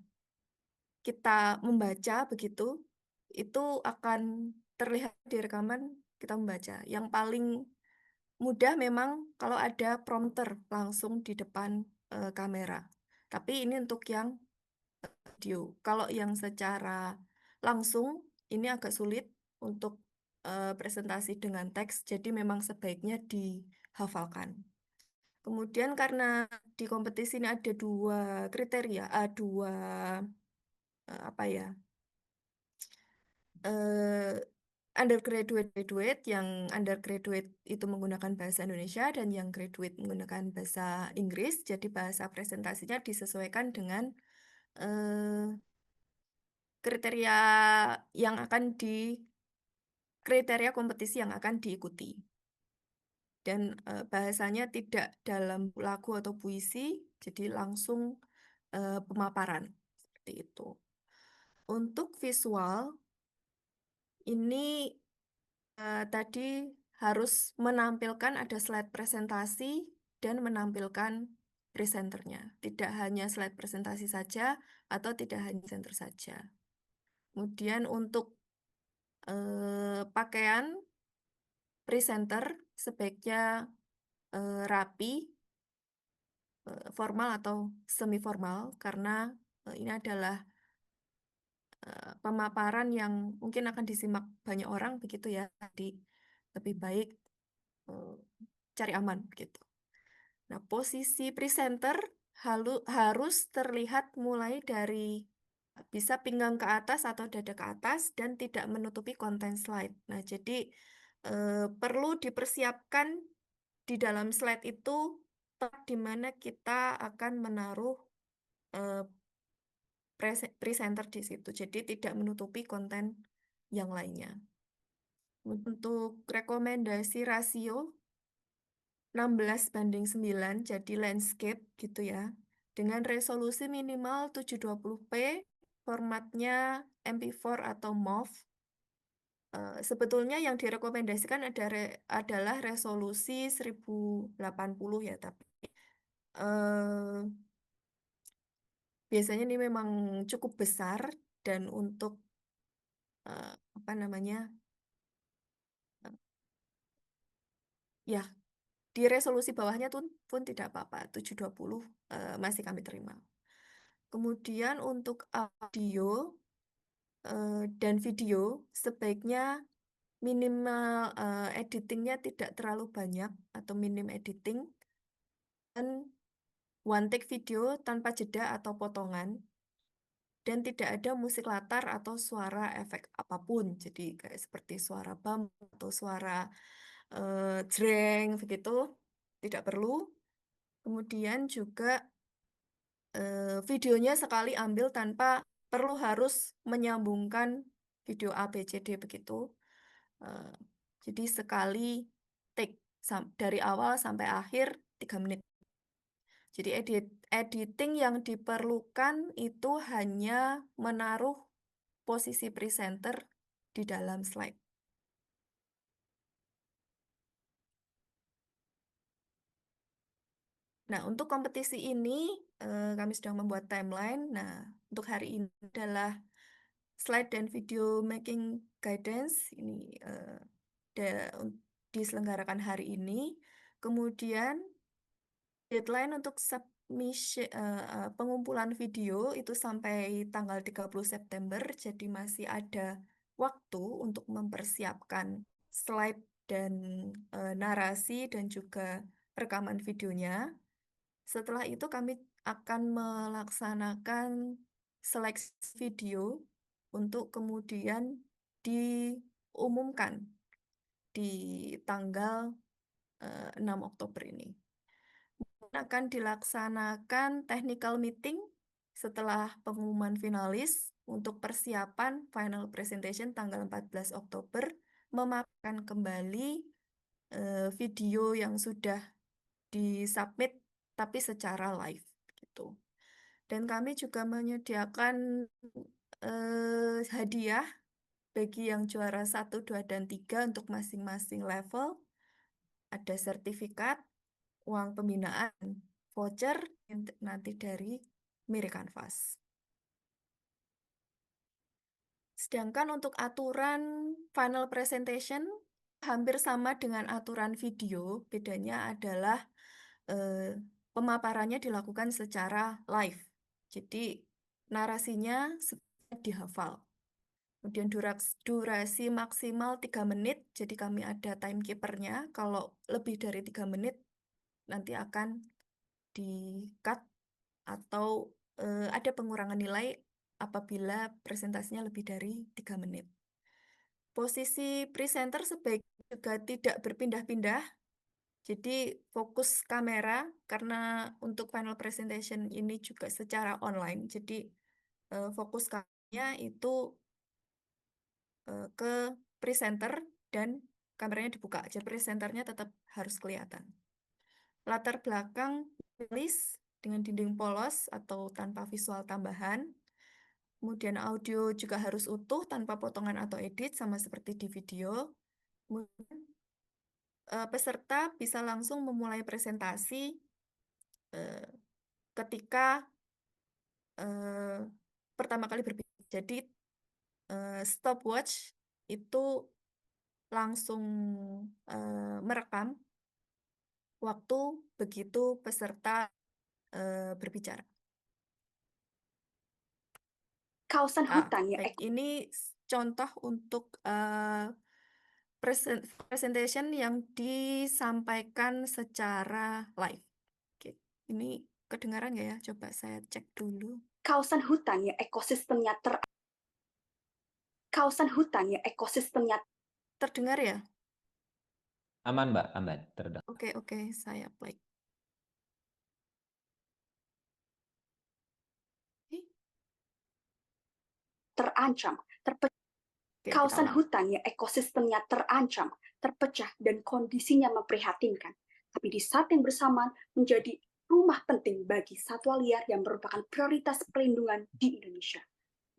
kita membaca begitu, itu akan terlihat di rekaman kita membaca. Yang paling mudah memang kalau ada prompter langsung di depan kamera. Tapi ini untuk yang video. Kalau yang secara langsung ini agak sulit untuk presentasi dengan teks, jadi memang sebaiknya dihafalkan. Kemudian karena di kompetisi ini ada dua kriteria, dua apa ya, undergraduate, graduate. Yang undergraduate itu menggunakan bahasa Indonesia dan yang graduate menggunakan bahasa Inggris. Jadi bahasa presentasinya disesuaikan dengan kriteria yang akan kriteria kompetisi yang akan diikuti. Dan bahasanya tidak dalam lagu atau puisi, jadi langsung pemaparan seperti itu. Untuk visual ini tadi harus menampilkan ada slide presentasi dan menampilkan presenternya. Tidak hanya slide presentasi saja atau tidak hanya presenter saja. Kemudian untuk pakaian presenter sebaiknya rapi, formal atau semi formal karena ini adalah pemaparan yang mungkin akan disimak banyak orang begitu ya. Jadi lebih baik cari aman gitu. Nah, posisi presenter harus terlihat mulai dari bisa pinggang ke atas atau dada ke atas dan tidak menutupi konten slide. Nah, jadi perlu dipersiapkan di dalam slide itu tempat di mana kita akan menaruh presenter di situ. Jadi tidak menutupi konten yang lainnya. Untuk rekomendasi rasio 16:9 jadi landscape gitu ya. Dengan resolusi minimal 720p, formatnya MP4 atau MOV. Sebetulnya yang direkomendasikan adalah resolusi 1080 ya, tapi biasanya ini memang cukup besar dan untuk apa namanya ya di resolusi bawahnya pun tidak apa-apa, 720 masih kami terima. Kemudian untuk audio dan video sebaiknya minimal editingnya tidak terlalu banyak atau minim editing dan one take video tanpa jeda atau potongan dan tidak ada musik latar atau suara efek apapun, jadi kayak seperti suara bam atau suara jreng begitu tidak perlu. Kemudian juga videonya sekali ambil tanpa perlu harus menyambungkan video A, B, C, D begitu. Jadi sekali take dari awal sampai akhir 3 menit. Jadi editing yang diperlukan itu hanya menaruh posisi presenter di dalam slide. Nah, untuk kompetisi ini kami sedang membuat timeline. Nah, untuk hari ini adalah slide dan video making guidance ini diselenggarakan hari ini. Kemudian deadline untuk submission pengumpulan video itu sampai tanggal 30 September. Jadi masih ada waktu untuk mempersiapkan slide dan narasi dan juga rekaman videonya. Setelah itu kami akan melaksanakan seleksi video untuk kemudian diumumkan di tanggal 6 Oktober ini. Akan dilaksanakan technical meeting setelah pengumuman finalis untuk persiapan final presentation tanggal 14 Oktober, memaparkan kembali video yang sudah disubmit tapi secara live gitu. Dan kami juga menyediakan hadiah bagi yang juara 1, 2, dan 3 untuk masing-masing level. ada sertifikat, uang pembinaan, voucher, nanti dari Miri Canvas. Sedangkan untuk aturan final presentation hampir sama dengan aturan video, bedanya adalah pemaparannya dilakukan secara live. Jadi narasinya dihafal. Kemudian durasi maksimal 3 menit, jadi kami ada timekeepernya. Kalau lebih dari 3 menit, nanti akan di-cut atau ada pengurangan nilai apabila presentasinya lebih dari 3 menit. Posisi presenter sebaiknya juga tidak berpindah-pindah, jadi fokus kamera, karena untuk final presentation ini juga secara online, jadi fokus kameranya itu ke presenter dan kameranya dibuka aja, presenternya tetap harus kelihatan. Latar belakang tulis dengan dinding polos atau tanpa visual tambahan. Kemudian audio juga harus utuh tanpa potongan atau edit sama seperti di video. Kemudian peserta bisa langsung memulai presentasi ketika pertama kali berbicara. Jadi stopwatch itu langsung merekam waktu begitu peserta berbicara. Kawasan hutan ya, Baik, ini contoh untuk presentation yang disampaikan secara live. Oke, ini kedengaran nggak ya? Coba saya cek dulu. kawasan hutan ya ekosistemnya Terdengar ya? Aman, Mbak, aman, terdengar. Oke, saya play. terancam, Oke, kawasan kita ulang. hutan ya ekosistemnya terancam, terpecah dan kondisinya memprihatinkan. Tapi di saat yang bersamaan menjadi rumah penting bagi satwa liar yang merupakan prioritas perlindungan di Indonesia.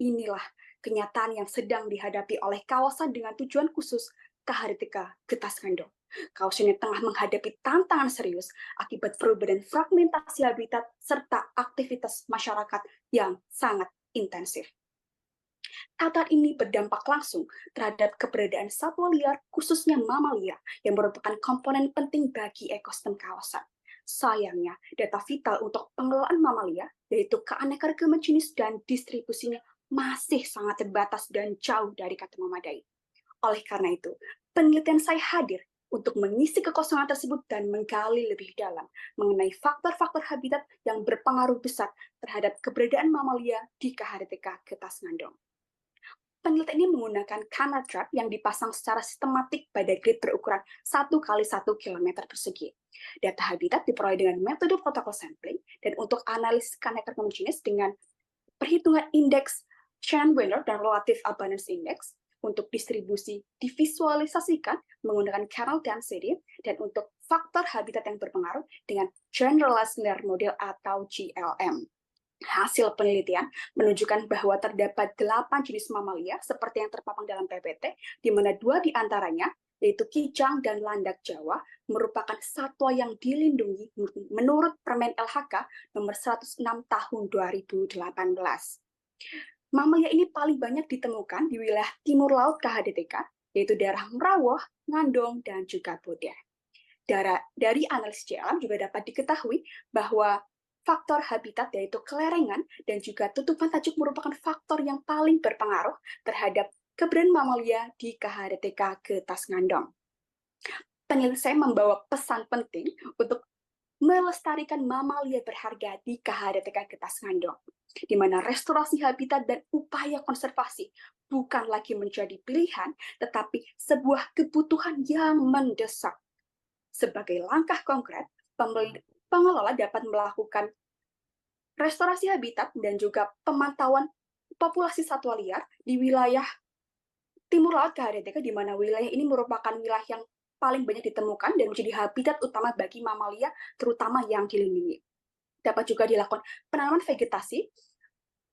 Inilah kenyataan yang sedang dihadapi oleh kawasan dengan tujuan khusus Kahariteka Getas Ngandong. Kawasan yang tengah menghadapi tantangan serius akibat perubahan fragmentasi habitat serta aktivitas masyarakat yang sangat intensif. Tatanan ini berdampak langsung terhadap keberadaan satwa liar, khususnya mamalia, yang merupakan komponen penting bagi ekosistem kawasan. Sayangnya, data vital untuk pengelolaan mamalia, yaitu keanekaragaman jenis dan distribusinya, masih sangat terbatas dan jauh dari kata memadai. Oleh karena itu, penelitian saya hadir untuk mengisi kekosongan tersebut dan menggali lebih dalam mengenai faktor-faktor habitat yang berpengaruh besar terhadap keberadaan mamalia di Kahariteka Getas Ngandong. Penelitian ini menggunakan camera trap yang dipasang secara sistematik pada grid berukuran 1 kali 1 km persegi. Data habitat diperoleh dengan metode protokol sampling, dan untuk analisis keanekaragaman jenis dengan perhitungan indeks Chan-Wiener dan Relative Abundance Index. Untuk distribusi divisualisasikan menggunakan kernel density, dan untuk faktor habitat yang berpengaruh dengan Generalized Linear Model atau GLM. Hasil penelitian menunjukkan bahwa terdapat 8 jenis mamalia seperti yang terpampang dalam PPT, di mana 2 diantaranya, yaitu kijang dan landak Jawa, merupakan satwa yang dilindungi menurut Permen LHK nomor 106 tahun 2018. Mamalia ini paling banyak ditemukan di wilayah timur laut KHDTK, yaitu daerah Merawah, Ngandong, dan juga Bodah. Dari analisis JLM juga dapat diketahui bahwa faktor habitat yaitu kelerengan dan juga tutupan tajuk merupakan faktor yang paling berpengaruh terhadap keberadaan mamalia di KHDTK Getas Ngandong. Penelitian saya membawa pesan penting untuk melestarikan mamalia berharga di KHDTK Getas Ngandong, di mana restorasi habitat dan upaya konservasi bukan lagi menjadi pilihan, tetapi sebuah kebutuhan yang mendesak. Sebagai langkah konkret, pengelola dapat melakukan restorasi habitat dan juga pemantauan populasi satwa liar di wilayah timur laut KHDTK, di mana wilayah ini merupakan wilayah yang paling banyak ditemukan dan menjadi habitat utama bagi mamalia, terutama yang dilindungi. Dapat juga dilakukan penanaman vegetasi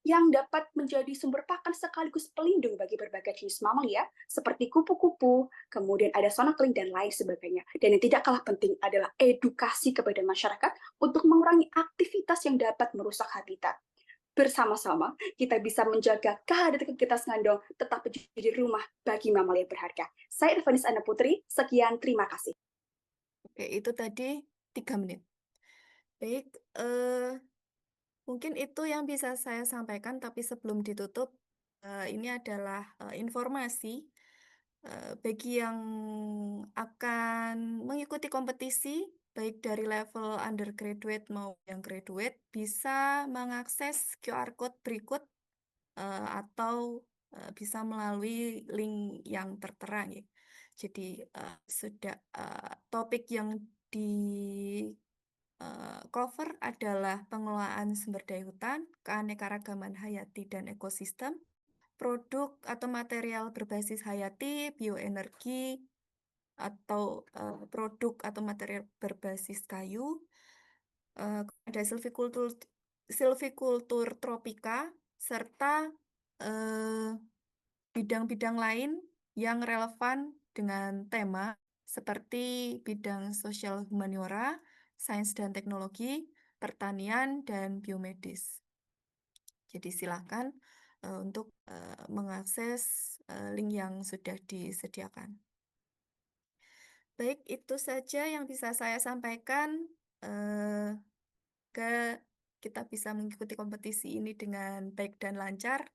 yang dapat menjadi sumber pakan sekaligus pelindung bagi berbagai jenis mamalia, seperti kupu-kupu, kemudian ada sonokeling, dan lain sebagainya. Dan yang tidak kalah penting adalah edukasi kepada masyarakat untuk mengurangi aktivitas yang dapat merusak habitat. Bersama-sama, kita bisa menjaga kehadiran kita Ngandong tetap menjadi rumah bagi mamalia berharga. Saya Irvanis Ana Putri, sekian, terima kasih. Oke, itu tadi 3 menit. Baik, mungkin itu yang bisa saya sampaikan, tapi sebelum ditutup, ini adalah informasi bagi yang akan mengikuti kompetisi, baik dari level undergraduate maupun yang graduate, bisa mengakses QR code berikut atau bisa melalui link yang tertera ya. Jadi sudah topik yang di cover adalah pengelolaan sumber daya hutan, keanekaragaman hayati dan ekosistem, produk atau material berbasis hayati, bioenergi, atau produk atau material berbasis kayu, ada silvikultur tropika, serta bidang-bidang lain yang relevan dengan tema seperti bidang sosial humaniora, sains dan teknologi, pertanian, dan biomedis. Jadi silakan untuk mengakses link yang sudah disediakan. Baik, itu saja yang bisa saya sampaikan. Kita bisa mengikuti kompetisi ini dengan baik dan lancar.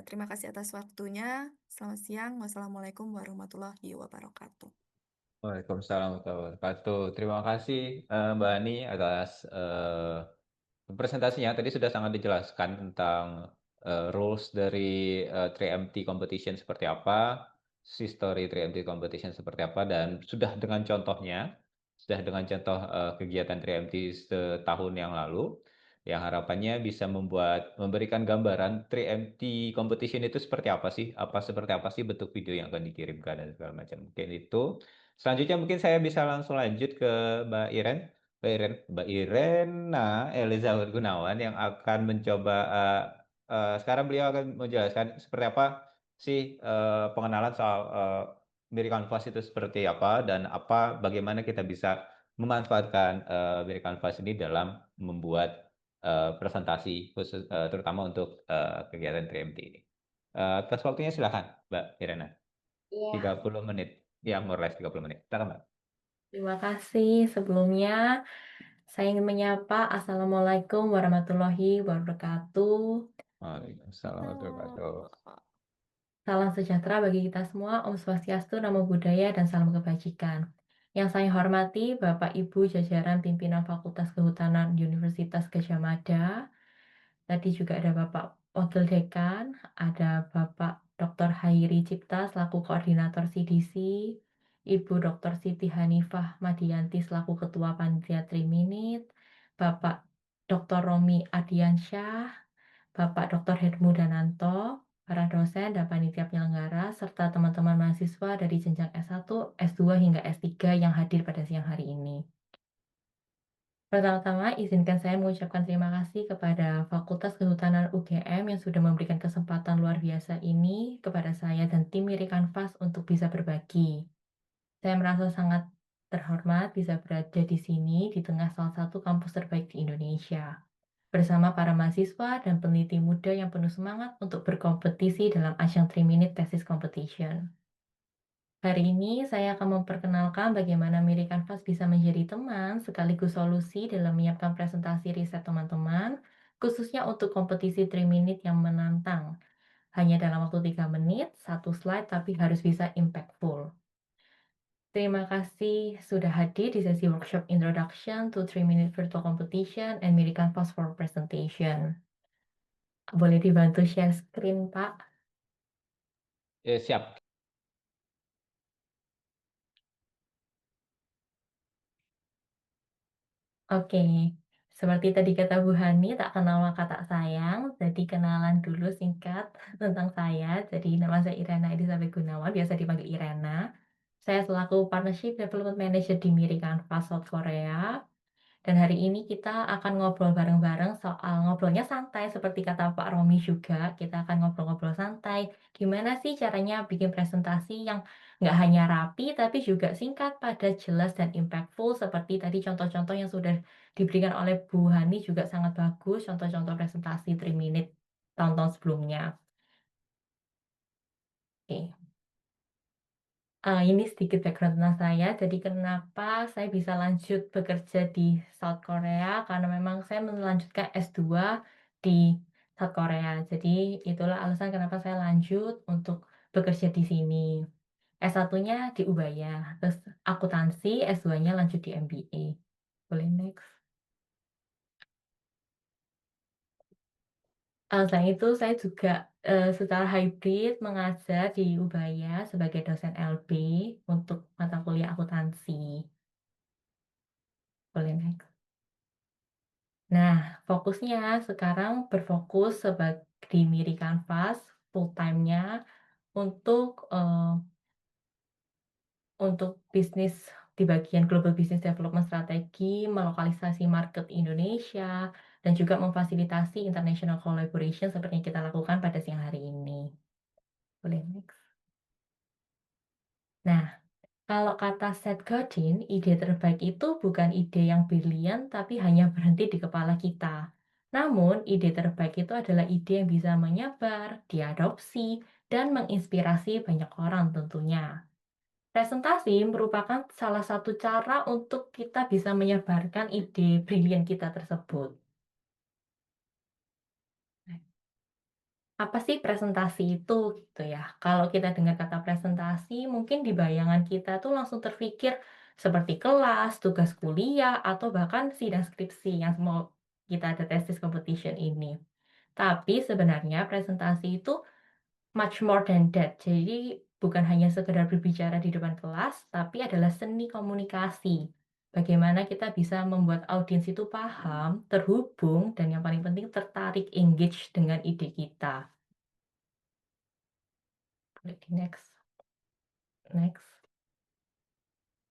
Terima kasih atas waktunya. Selamat siang. Wassalamualaikum warahmatullahi wabarakatuh. Waalaikumsalam warahmatullahi wabarakatuh. Terima kasih Mbak Ani atas presentasinya. Tadi sudah sangat dijelaskan tentang rules dari 3MT competition seperti apa, history 3MT competition seperti apa, dan sudah dengan contoh kegiatan 3MT setahun yang lalu, yang harapannya bisa memberikan gambaran 3MT competition itu seperti apa sih, seperti apa sih bentuk video yang akan dikirimkan dan segala macam. Mungkin itu. Selanjutnya mungkin saya bisa langsung lanjut ke Mbak Iren. Mbak Irena Elizabeth Gunawan yang akan mencoba sekarang beliau akan menjelaskan seperti apa sih pengenalan soal American Fast itu seperti apa dan bagaimana kita bisa memanfaatkan American Fast ini dalam membuat presentasi khusus terutama untuk kegiatan 3MT ini. Atas waktunya silakan Mbak Irena. Iya, 30 menit. Ya, more or less 30 menit. Silakan Mbak. terima kasih. Sebelumnya, saya ingin menyapa Assalamualaikum warahmatullahi wabarakatuh. Waalaikumsalam warahmatullahi wabarakatuh. Salam sejahtera bagi kita semua, Om Swastiastu, Namo Buddhaya, dan salam kebajikan. Yang saya hormati Bapak Ibu jajaran pimpinan Fakultas Kehutanan Universitas Gadjah Mada. Tadi juga ada Bapak Wakil Dekan, ada Bapak Dr. Hairi Cipta selaku Koordinator CDC, Ibu Dr. Siti Hanifah Madianti selaku Ketua Panitia 3 Minute, Bapak Dr. Romi Adiansyah, Bapak Dr. Hedmu Dananto, para dosen dan panitia penyelenggara, serta teman-teman mahasiswa dari jenjang S1, S2 hingga S3 yang hadir pada siang hari ini. Pertama-tama, izinkan saya mengucapkan terima kasih kepada Fakultas Kehutanan UGM yang sudah memberikan kesempatan luar biasa ini kepada saya dan tim Mirikan Fast untuk bisa berbagi. Saya merasa sangat terhormat bisa berada di sini di tengah salah satu kampus terbaik di Indonesia, bersama para mahasiswa dan peneliti muda yang penuh semangat untuk berkompetisi dalam ajang 3 Minute Thesis Competition. Hari ini saya akan memperkenalkan bagaimana American Fast bisa menjadi teman sekaligus solusi dalam menyiapkan presentasi riset teman-teman, khususnya untuk kompetisi 3 Minute yang menantang. Hanya dalam waktu 3 menit, 1 slide tapi harus bisa impactful. Terima kasih sudah hadir di sesi workshop Introduction to 3 Minute Virtual Competition and American Fast for Presentation. Boleh dibantu share screen, Pak? Siap. Oke, seperti tadi kata Bu Hani, tak kenal maka tak sayang. Jadi kenalan dulu singkat tentang saya. Jadi nama saya Irena Elizabeth Gunawan, biasa dipanggil Irena. Saya selaku Partnership Development Manager di American Fast South Korea. Dan hari ini kita akan ngobrol bareng-bareng soal ngobrolnya santai, seperti kata Pak Romi juga, kita akan ngobrol-ngobrol santai. Gimana sih caranya bikin presentasi yang nggak hanya rapi, tapi juga singkat, padat, jelas, dan impactful, seperti tadi contoh-contoh yang sudah diberikan oleh Bu Hani juga sangat bagus, contoh-contoh presentasi 3 minute tahun-tahun sebelumnya. Oke. Ini sedikit background tentang saya. Jadi kenapa saya bisa lanjut bekerja di South Korea, karena memang saya melanjutkan S2 di South Korea. Jadi itulah alasan kenapa saya lanjut untuk bekerja di sini. S1-nya di Ubaya, terus akuntansi, S2-nya lanjut di MBA. Boleh next. Selain itu saya juga secara hybrid mengajar di Ubaya sebagai dosen LB untuk mata kuliah akuntansi. Boleh next. Nah, fokusnya sekarang berfokus di Miri Canvas full time-nya untuk bisnis di bagian Global Business Development Strategi, melokalisasi market Indonesia, dan juga memfasilitasi international collaboration seperti yang kita lakukan pada siang hari ini. Boleh next. Nah, kalau kata Seth Godin, ide terbaik itu bukan ide yang brilian, tapi hanya berhenti di kepala kita. Namun, ide terbaik itu adalah ide yang bisa menyebar, diadopsi, dan menginspirasi banyak orang tentunya. Presentasi merupakan salah satu cara untuk kita bisa menyebarkan ide brilian kita tersebut. Apa sih presentasi itu gitu ya? Kalau kita dengar kata presentasi, mungkin di bayangan kita tuh langsung terpikir seperti kelas, tugas kuliah, atau bahkan sidang skripsi yang mau kita ada tesis competition ini. Tapi sebenarnya presentasi itu much more than that. Jadi bukan hanya sekedar berbicara di depan kelas, tapi adalah seni komunikasi. Bagaimana kita bisa membuat audiens itu paham, terhubung, dan yang paling penting tertarik, engage dengan ide kita. Boleh di next. Next.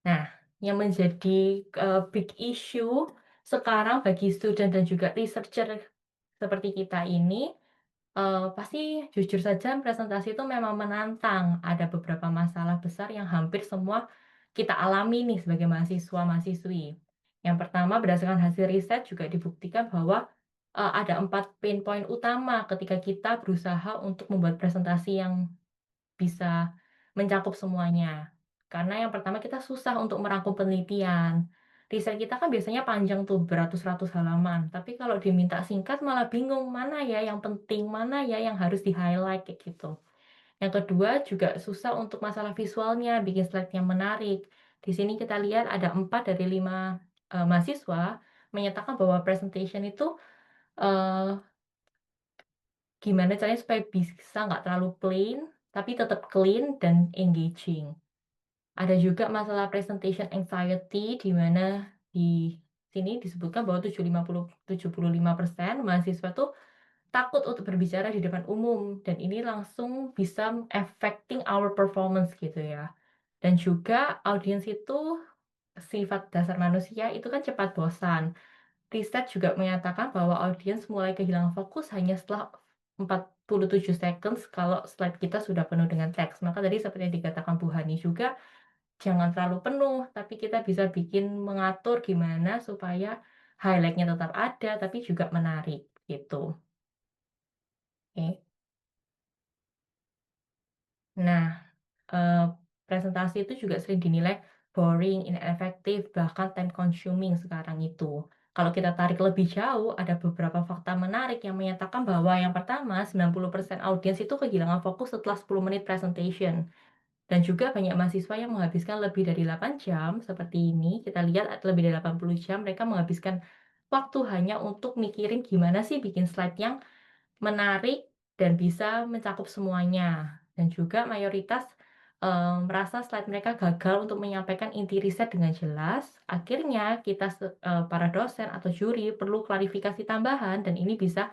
Nah, yang menjadi big issue sekarang bagi student dan juga researcher seperti kita ini, pasti jujur saja presentasi itu memang menantang. Ada beberapa masalah besar yang hampir semua kita alami nih sebagai mahasiswa-mahasiswi. Yang pertama, berdasarkan hasil riset juga dibuktikan bahwa ada 4 pain point utama ketika kita berusaha untuk membuat presentasi yang bisa mencakup semuanya. Karena yang pertama kita susah untuk merangkum penelitian. Riset kita kan biasanya panjang tuh beratus-ratus halaman, tapi kalau diminta singkat malah bingung mana ya yang penting, mana ya yang harus di-highlight kayak gitu. Yang kedua juga susah untuk masalah visualnya, bikin slide yang menarik. Di sini kita lihat ada 4 dari 5 mahasiswa menyatakan bahwa presentation itu eh, gimana caranya supaya bisa nggak terlalu plain, tapi tetap clean dan engaging. Ada juga masalah presentation anxiety, di mana di sini disebutkan bahwa 75% mahasiswa tuh takut untuk berbicara di depan umum, dan ini langsung bisa affecting our performance gitu ya. Dan juga audiens itu sifat dasar manusia itu kan cepat bosan. Riset juga menyatakan bahwa audiens mulai kehilangan fokus hanya setelah 47 seconds kalau slide kita sudah penuh dengan teks. Maka tadi seperti yang dikatakan Bu Hani juga, jangan terlalu penuh, tapi kita bisa bikin mengatur gimana supaya highlight-nya tetap ada, tapi juga menarik gitu. Oke. Nah, presentasi itu juga sering dinilai boring, ineffective, bahkan time consuming sekarang itu. Kalau kita tarik lebih jauh, ada beberapa fakta menarik yang menyatakan bahwa yang pertama, 90% audiens itu kehilangan fokus setelah 10 menit presentation. Dan juga banyak mahasiswa yang menghabiskan lebih dari 8 jam, seperti ini, kita lihat lebih dari 80 jam mereka menghabiskan waktu hanya untuk mikirin gimana sih bikin slide yang menarik dan bisa mencakup semuanya. Dan juga mayoritas merasa slide mereka gagal untuk menyampaikan inti riset dengan jelas. Akhirnya kita para dosen atau juri perlu klarifikasi tambahan, dan ini bisa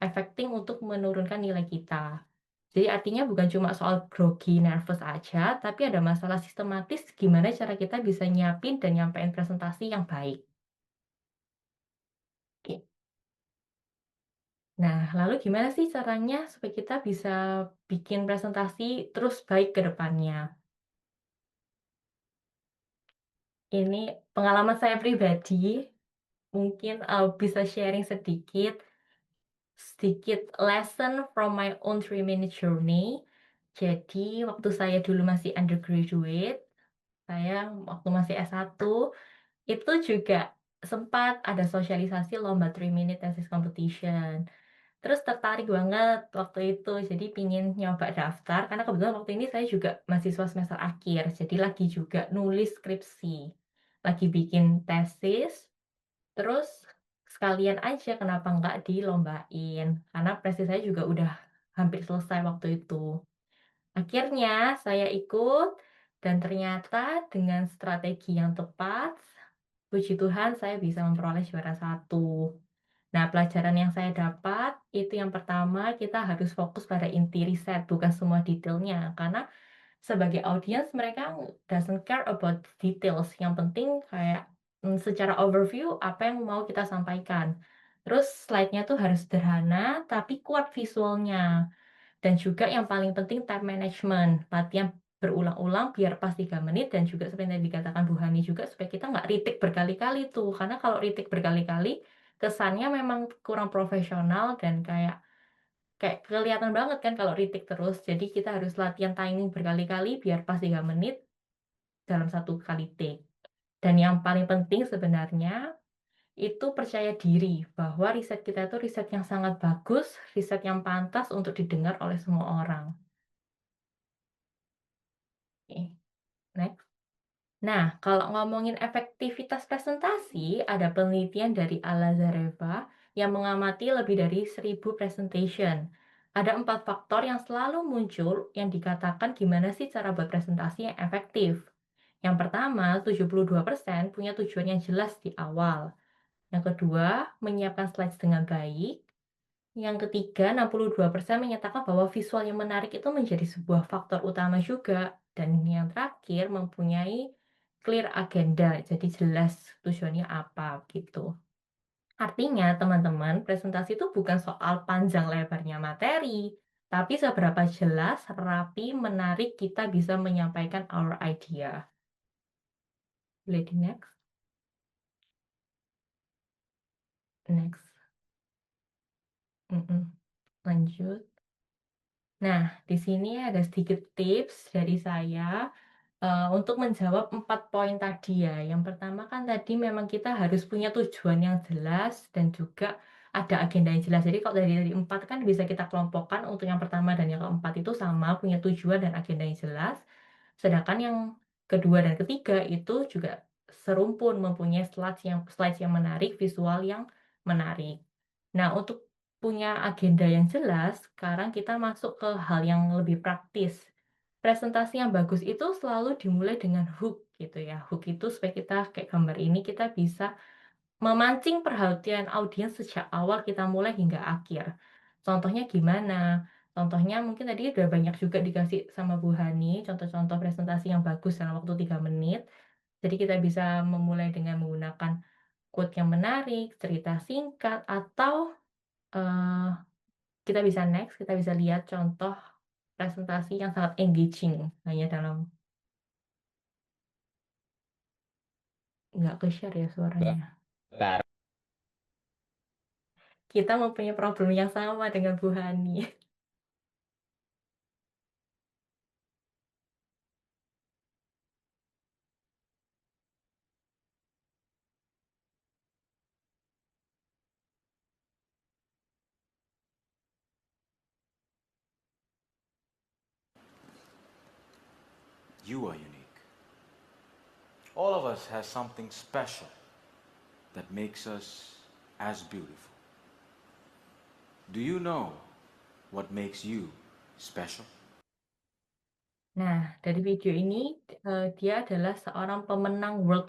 affecting untuk menurunkan nilai kita. Jadi artinya bukan cuma soal grogi, nervous aja, tapi ada masalah sistematis gimana cara kita bisa nyiapin dan nyampein presentasi yang baik. Nah, lalu gimana sih caranya supaya kita bisa bikin presentasi terus baik ke depannya? Ini pengalaman saya pribadi, mungkin bisa sharing sedikit lesson from my own 3-minute journey. Jadi waktu saya dulu masih undergraduate, saya waktu masih S1, itu juga sempat ada sosialisasi lomba 3-minute thesis competition. Terus tertarik banget waktu itu, jadi pingin nyoba daftar, karena kebetulan waktu ini saya juga mahasiswa semester akhir, jadi lagi juga nulis skripsi, lagi bikin tesis, terus sekalian aja kenapa nggak dilombain, karena prestasi saya juga udah hampir selesai waktu itu. Akhirnya saya ikut, dan ternyata dengan strategi yang tepat, puji Tuhan saya bisa memperoleh juara 1. Nah, pelajaran yang saya dapat itu yang pertama kita harus fokus pada inti riset, bukan semua detailnya. Karena sebagai audiens mereka doesn't care about details. Yang penting kayak secara overview apa yang mau kita sampaikan. Terus slide-nya tuh harus sederhana tapi kuat visualnya. Dan juga yang paling penting time management. Latihan berulang-ulang biar pas 3 menit, dan juga seperti yang dikatakan Bu Hani juga supaya kita nggak retake berkali-kali tuh. Karena kalau retake berkali-kali kesannya memang kurang profesional dan kayak kelihatan banget kan kalau retake terus. Jadi kita harus latihan timing berkali-kali biar pas 3 menit dalam satu kali take. Dan yang paling penting sebenarnya itu percaya diri bahwa riset kita itu riset yang sangat bagus, riset yang pantas untuk didengar oleh semua orang. Oke, next. Nah, kalau ngomongin efektivitas presentasi, ada penelitian dari Alazareva yang mengamati lebih dari 1000 presentation. Ada 4 faktor yang selalu muncul yang dikatakan gimana sih cara buat presentasi yang efektif. Yang pertama, 72% punya tujuan yang jelas di awal. Yang kedua, menyiapkan slides dengan baik. Yang ketiga, 62% menyatakan bahwa visual yang menarik itu menjadi sebuah faktor utama juga. Dan yang terakhir, mempunyai clear agenda, jadi jelas tujuannya apa gitu. Artinya, teman-teman, presentasi itu bukan soal panjang lebarnya materi, tapi seberapa jelas, rapi, menarik kita bisa menyampaikan our idea. Lady next. Next. Lanjut. Nah, di sini ada sedikit tips dari saya untuk menjawab 4 poin tadi ya. Yang pertama kan tadi memang kita harus punya tujuan yang jelas dan juga ada agenda yang jelas. Jadi kalau dari 4 kan bisa kita kelompokkan untuk yang pertama dan yang keempat itu sama, punya tujuan dan agenda yang jelas. Sedangkan yang kedua dan ketiga itu juga serumpun, mempunyai slides yang menarik, visual yang menarik. Nah, untuk punya agenda yang jelas, sekarang kita masuk ke hal yang lebih praktis. Presentasi yang bagus itu selalu dimulai dengan hook gitu ya. Hook itu supaya kita kayak gambar ini kita bisa memancing perhatian audiens sejak awal kita mulai hingga akhir. Contohnya gimana? Contohnya mungkin tadi udah banyak juga dikasih sama Bu Hani, contoh-contoh presentasi yang bagus dalam waktu 3 menit. Jadi kita bisa memulai dengan menggunakan quote yang menarik, cerita singkat, atau kita bisa next, kita bisa lihat contoh presentasi yang sangat engaging hanya dalam nggak ke-share ya suaranya. Bentar. Kita mempunyai problem yang sama dengan Bu Hani. You are unique. All of us has something special that makes us as beautiful. Do you know what makes you special? Nah, dari video ini dia adalah seorang pemenang World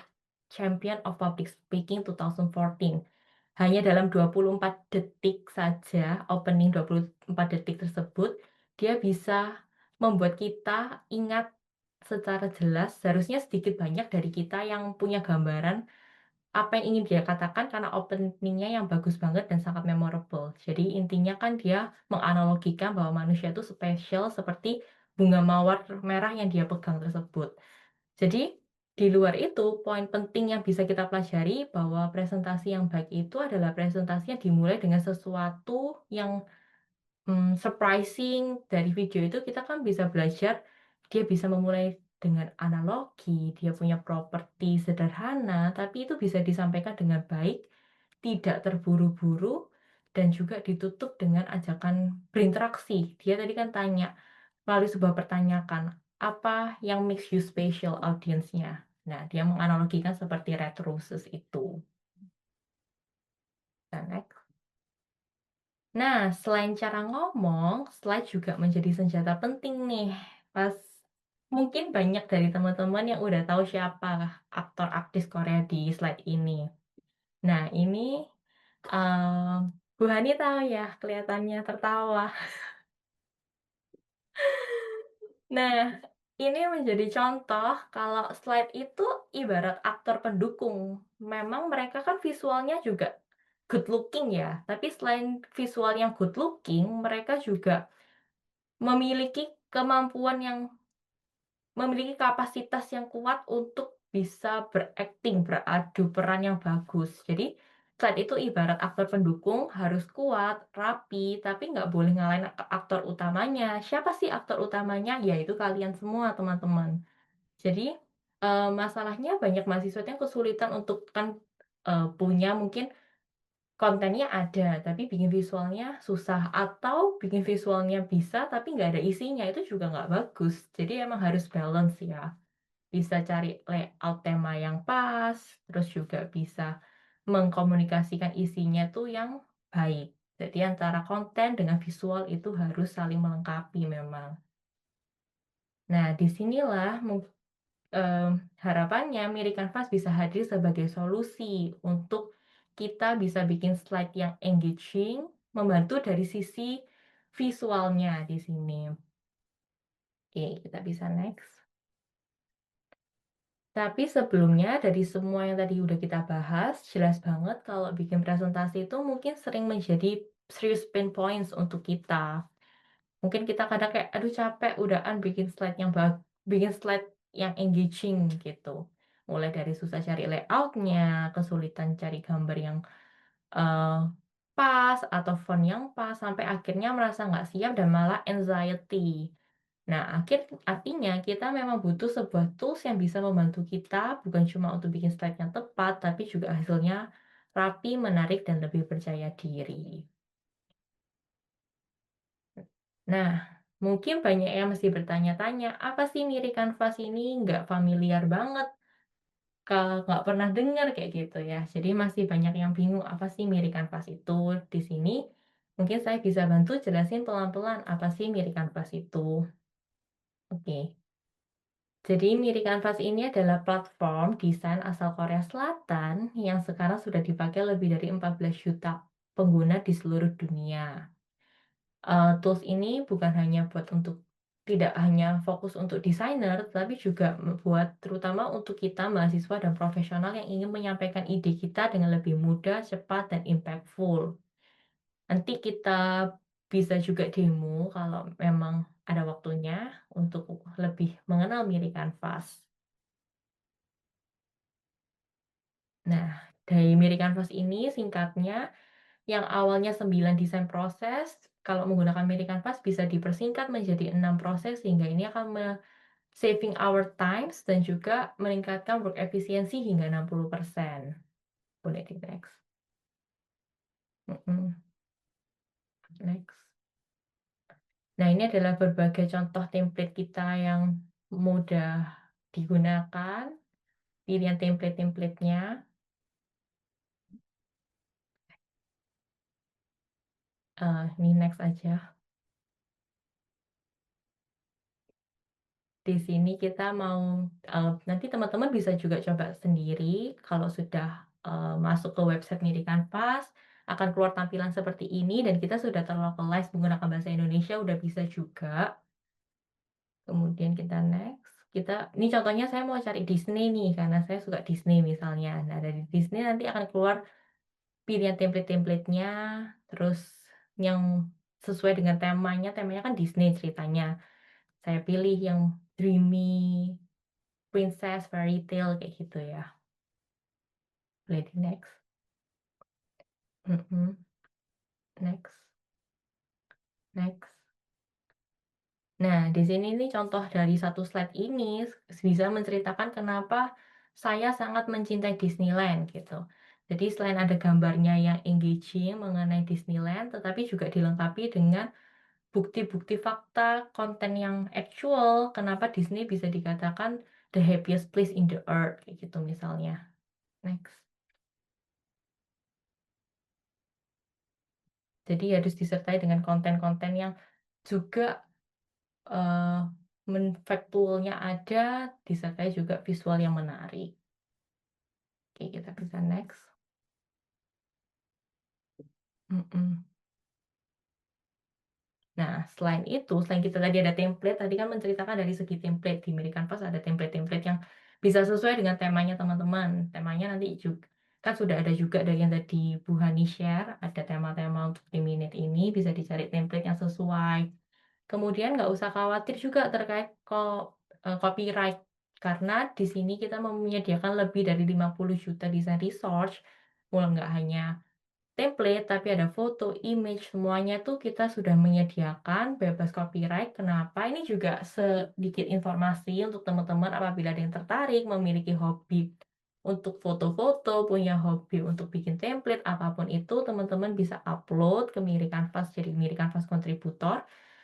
Champion of Public Speaking 2014. Hanya dalam 24 detik saja, opening 24 detik tersebut, dia bisa membuat kita ingat secara jelas, seharusnya sedikit banyak dari kita yang punya gambaran apa yang ingin dia katakan karena openingnya yang bagus banget dan sangat memorable. Jadi intinya kan dia menganalogikan bahwa manusia itu spesial seperti bunga mawar merah yang dia pegang tersebut. Jadi di luar itu, poin penting yang bisa kita pelajari bahwa presentasi yang baik itu adalah presentasi yang dimulai dengan sesuatu yang surprising. Dari video itu kita kan bisa belajar, dia bisa memulai dengan analogi, dia punya properti sederhana, tapi itu bisa disampaikan dengan baik, tidak terburu-buru, dan juga ditutup dengan ajakan berinteraksi. Dia tadi kan tanya, melalui sebuah pertanyaan, apa yang makes you special audience-nya? Nah, dia menganalogikan seperti red roses itu. Dan next. Nah, selain cara ngomong, slide juga menjadi senjata penting nih. Mungkin banyak dari teman-teman yang udah tahu siapa aktor artis Korea di slide ini. Nah, ini Bu Hani tahu ya, kelihatannya tertawa. Nah, ini menjadi contoh kalau slide itu ibarat aktor pendukung. Memang mereka kan visualnya juga good looking ya, tapi selain visual yang good looking, mereka juga memiliki memiliki kapasitas yang kuat untuk bisa berakting, beradu peran yang bagus. Jadi, slide itu ibarat aktor pendukung, harus kuat, rapi, tapi nggak boleh ngalahin aktor utamanya. Siapa sih aktor utamanya? Yaitu kalian semua, teman-teman. Jadi, masalahnya banyak mahasiswa yang kesulitan untuk punya mungkin kontennya ada, tapi bikin visualnya susah, atau bikin visualnya bisa, tapi nggak ada isinya, itu juga nggak bagus. Jadi emang harus balance ya. Bisa cari layout tema yang pas, terus juga bisa mengkomunikasikan isinya tuh yang baik. Jadi antara konten dengan visual itu harus saling melengkapi memang. Nah, disinilah harapannya Miri Canvas bisa hadir sebagai solusi untuk kita bisa bikin slide yang engaging, membantu dari sisi visualnya di sini. Oke, kita bisa next. Tapi sebelumnya dari semua yang tadi udah kita bahas, jelas banget kalau bikin presentasi itu mungkin sering menjadi serious pain points untuk kita. Mungkin kita kadang kayak, aduh capek, udahan bikin slide yang engaging gitu. Mulai dari susah cari layoutnya, kesulitan cari gambar yang pas atau font yang pas, sampai akhirnya merasa nggak siap dan malah anxiety. Nah, artinya kita memang butuh sebuah tools yang bisa membantu kita, bukan cuma untuk bikin slide yang tepat, tapi juga hasilnya rapi, menarik, dan lebih percaya diri. Nah, mungkin banyak yang mesti bertanya-tanya, apa sih Miri Canvas ini? Nggak familiar banget, nggak pernah dengar kayak gitu ya. Jadi masih banyak yang bingung, apa sih Miri Canvas itu? Di sini mungkin saya bisa bantu jelasin pelan-pelan apa sih Miri Canvas itu. Oke. Jadi Miri Canvas ini adalah platform desain asal Korea Selatan yang sekarang sudah dipakai lebih dari 14 juta pengguna di seluruh dunia. Tools ini tidak hanya fokus untuk desainer, tapi juga buat terutama untuk kita mahasiswa dan profesional yang ingin menyampaikan ide kita dengan lebih mudah, cepat, dan impactful. Nanti kita bisa juga demo kalau memang ada waktunya untuk lebih mengenal Miri Canvas. Nah, dari Miri Canvas ini singkatnya, yang awalnya 9 desain proses, kalau menggunakan Miri Canvas bisa dipersingkat menjadi 6 proses, sehingga ini akan saving our times dan juga meningkatkan work efficiency hingga 60%. Boleh di next. Next. Nah, ini adalah berbagai contoh template kita yang mudah digunakan. Pilihan template-templatenya. Ini next aja. Di sini kita mau, nanti teman-teman bisa juga coba sendiri. Kalau sudah masuk ke website Miri Canvas, akan keluar tampilan seperti ini, dan kita sudah terlocalize menggunakan bahasa Indonesia, udah bisa juga. Kemudian kita next. ini contohnya saya mau cari Disney nih, karena saya suka Disney misalnya. Nah, dari Disney nanti akan keluar pilihan template-templatenya, terus yang sesuai dengan temanya kan Disney ceritanya. Saya pilih yang dreamy, princess, fairy tale, kayak gitu ya. Boleh di next. Next. Next. Nah, di sini nih contoh dari satu slide ini bisa menceritakan kenapa saya sangat mencintai Disneyland gitu. Jadi selain ada gambarnya yang engaging mengenai Disneyland, tetapi juga dilengkapi dengan bukti-bukti fakta, konten yang actual, kenapa Disney bisa dikatakan the happiest place in the earth, kayak gitu misalnya. Next. Jadi harus disertai dengan konten-konten yang juga faktualnya ada, disertai juga visual yang menarik. Oke, kita bisa next. Nah, selain kita tadi ada template, tadi kan menceritakan dari segi template. Di American Canvas ada template-template yang bisa sesuai dengan temanya teman-teman. Temanya nanti juga, kan sudah ada juga dari yang tadi Bu Hani share, ada tema-tema untuk di minute ini, bisa dicari template yang sesuai. Kemudian nggak usah khawatir juga terkait copyright, karena di sini kita menyediakan lebih dari 50 juta desain resource, mulai nggak hanya template, tapi ada foto, image, semuanya tuh kita sudah menyediakan bebas copyright. Kenapa? Ini juga sedikit informasi untuk teman-teman apabila ada yang tertarik, memiliki hobi untuk foto-foto, punya hobi untuk bikin template, apapun itu, teman-teman bisa upload ke Miri Canvas, jadi Miri Canvas kontributor.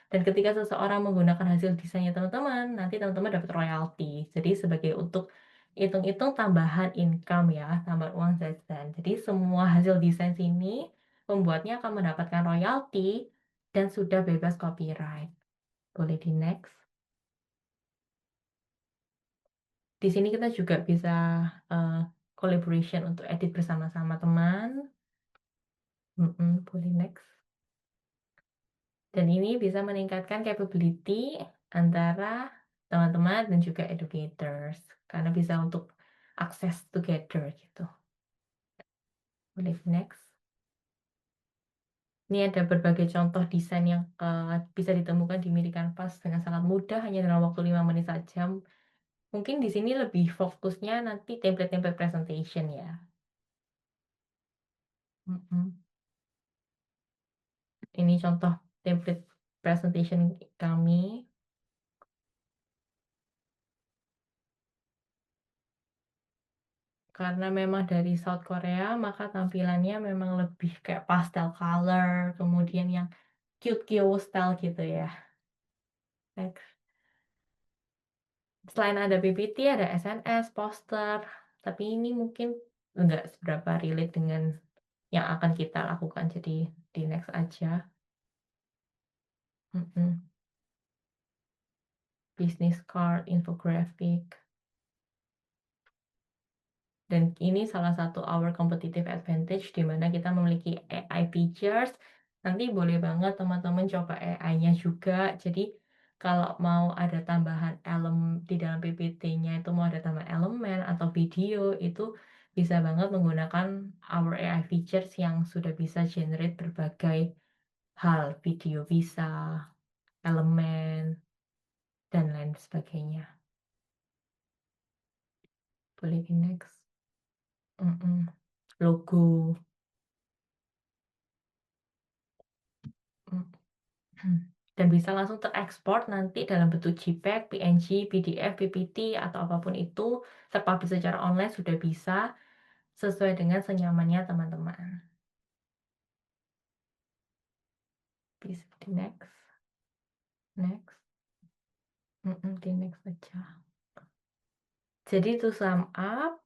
Dan ketika seseorang menggunakan hasil desainnya teman-teman, nanti teman-teman dapat royalti. Jadi sebagai untuk hitung-hitung tambahan income ya, tambahan uang jajan. Jadi semua hasil desain sini pembuatnya akan mendapatkan royalti dan sudah bebas copyright. Boleh di next. Di sini kita juga bisa collaboration untuk edit bersama-sama teman. Boleh next. Dan ini bisa meningkatkan capability antara teman-teman dan juga educators. Karena bisa untuk access together gitu. Boleh next. Ini ada berbagai contoh desain yang bisa ditemukan di Miri Canvas dengan sangat mudah, hanya dalam waktu 5 menit saja. Mungkin di sini lebih fokusnya nanti template-template presentation ya. Ini contoh template presentation kami. Karena memang dari South Korea, maka tampilannya memang lebih kayak pastel color, kemudian yang cute style gitu ya. Next. Selain ada PPT, ada SNS, poster, tapi ini mungkin enggak seberapa relate dengan yang akan kita lakukan, jadi di next aja. Business card, infographic. Dan ini salah satu our competitive advantage di mana kita memiliki AI features. Nanti boleh banget teman-teman coba AI-nya juga. Jadi kalau mau ada tambahan di dalam PPT-nya itu mau ada tambahan elemen atau video, itu bisa banget menggunakan our AI features yang sudah bisa generate berbagai hal, video bisa, elemen, dan lain sebagainya. Boleh di next. Logo. Dan bisa langsung terekspor nanti dalam bentuk JPEG, PNG, PDF, PPT, atau apapun itu, terpublish secara online sudah bisa sesuai dengan senyamannya teman-teman. Bisa di next. Next. Di next aja. Jadi to sum up,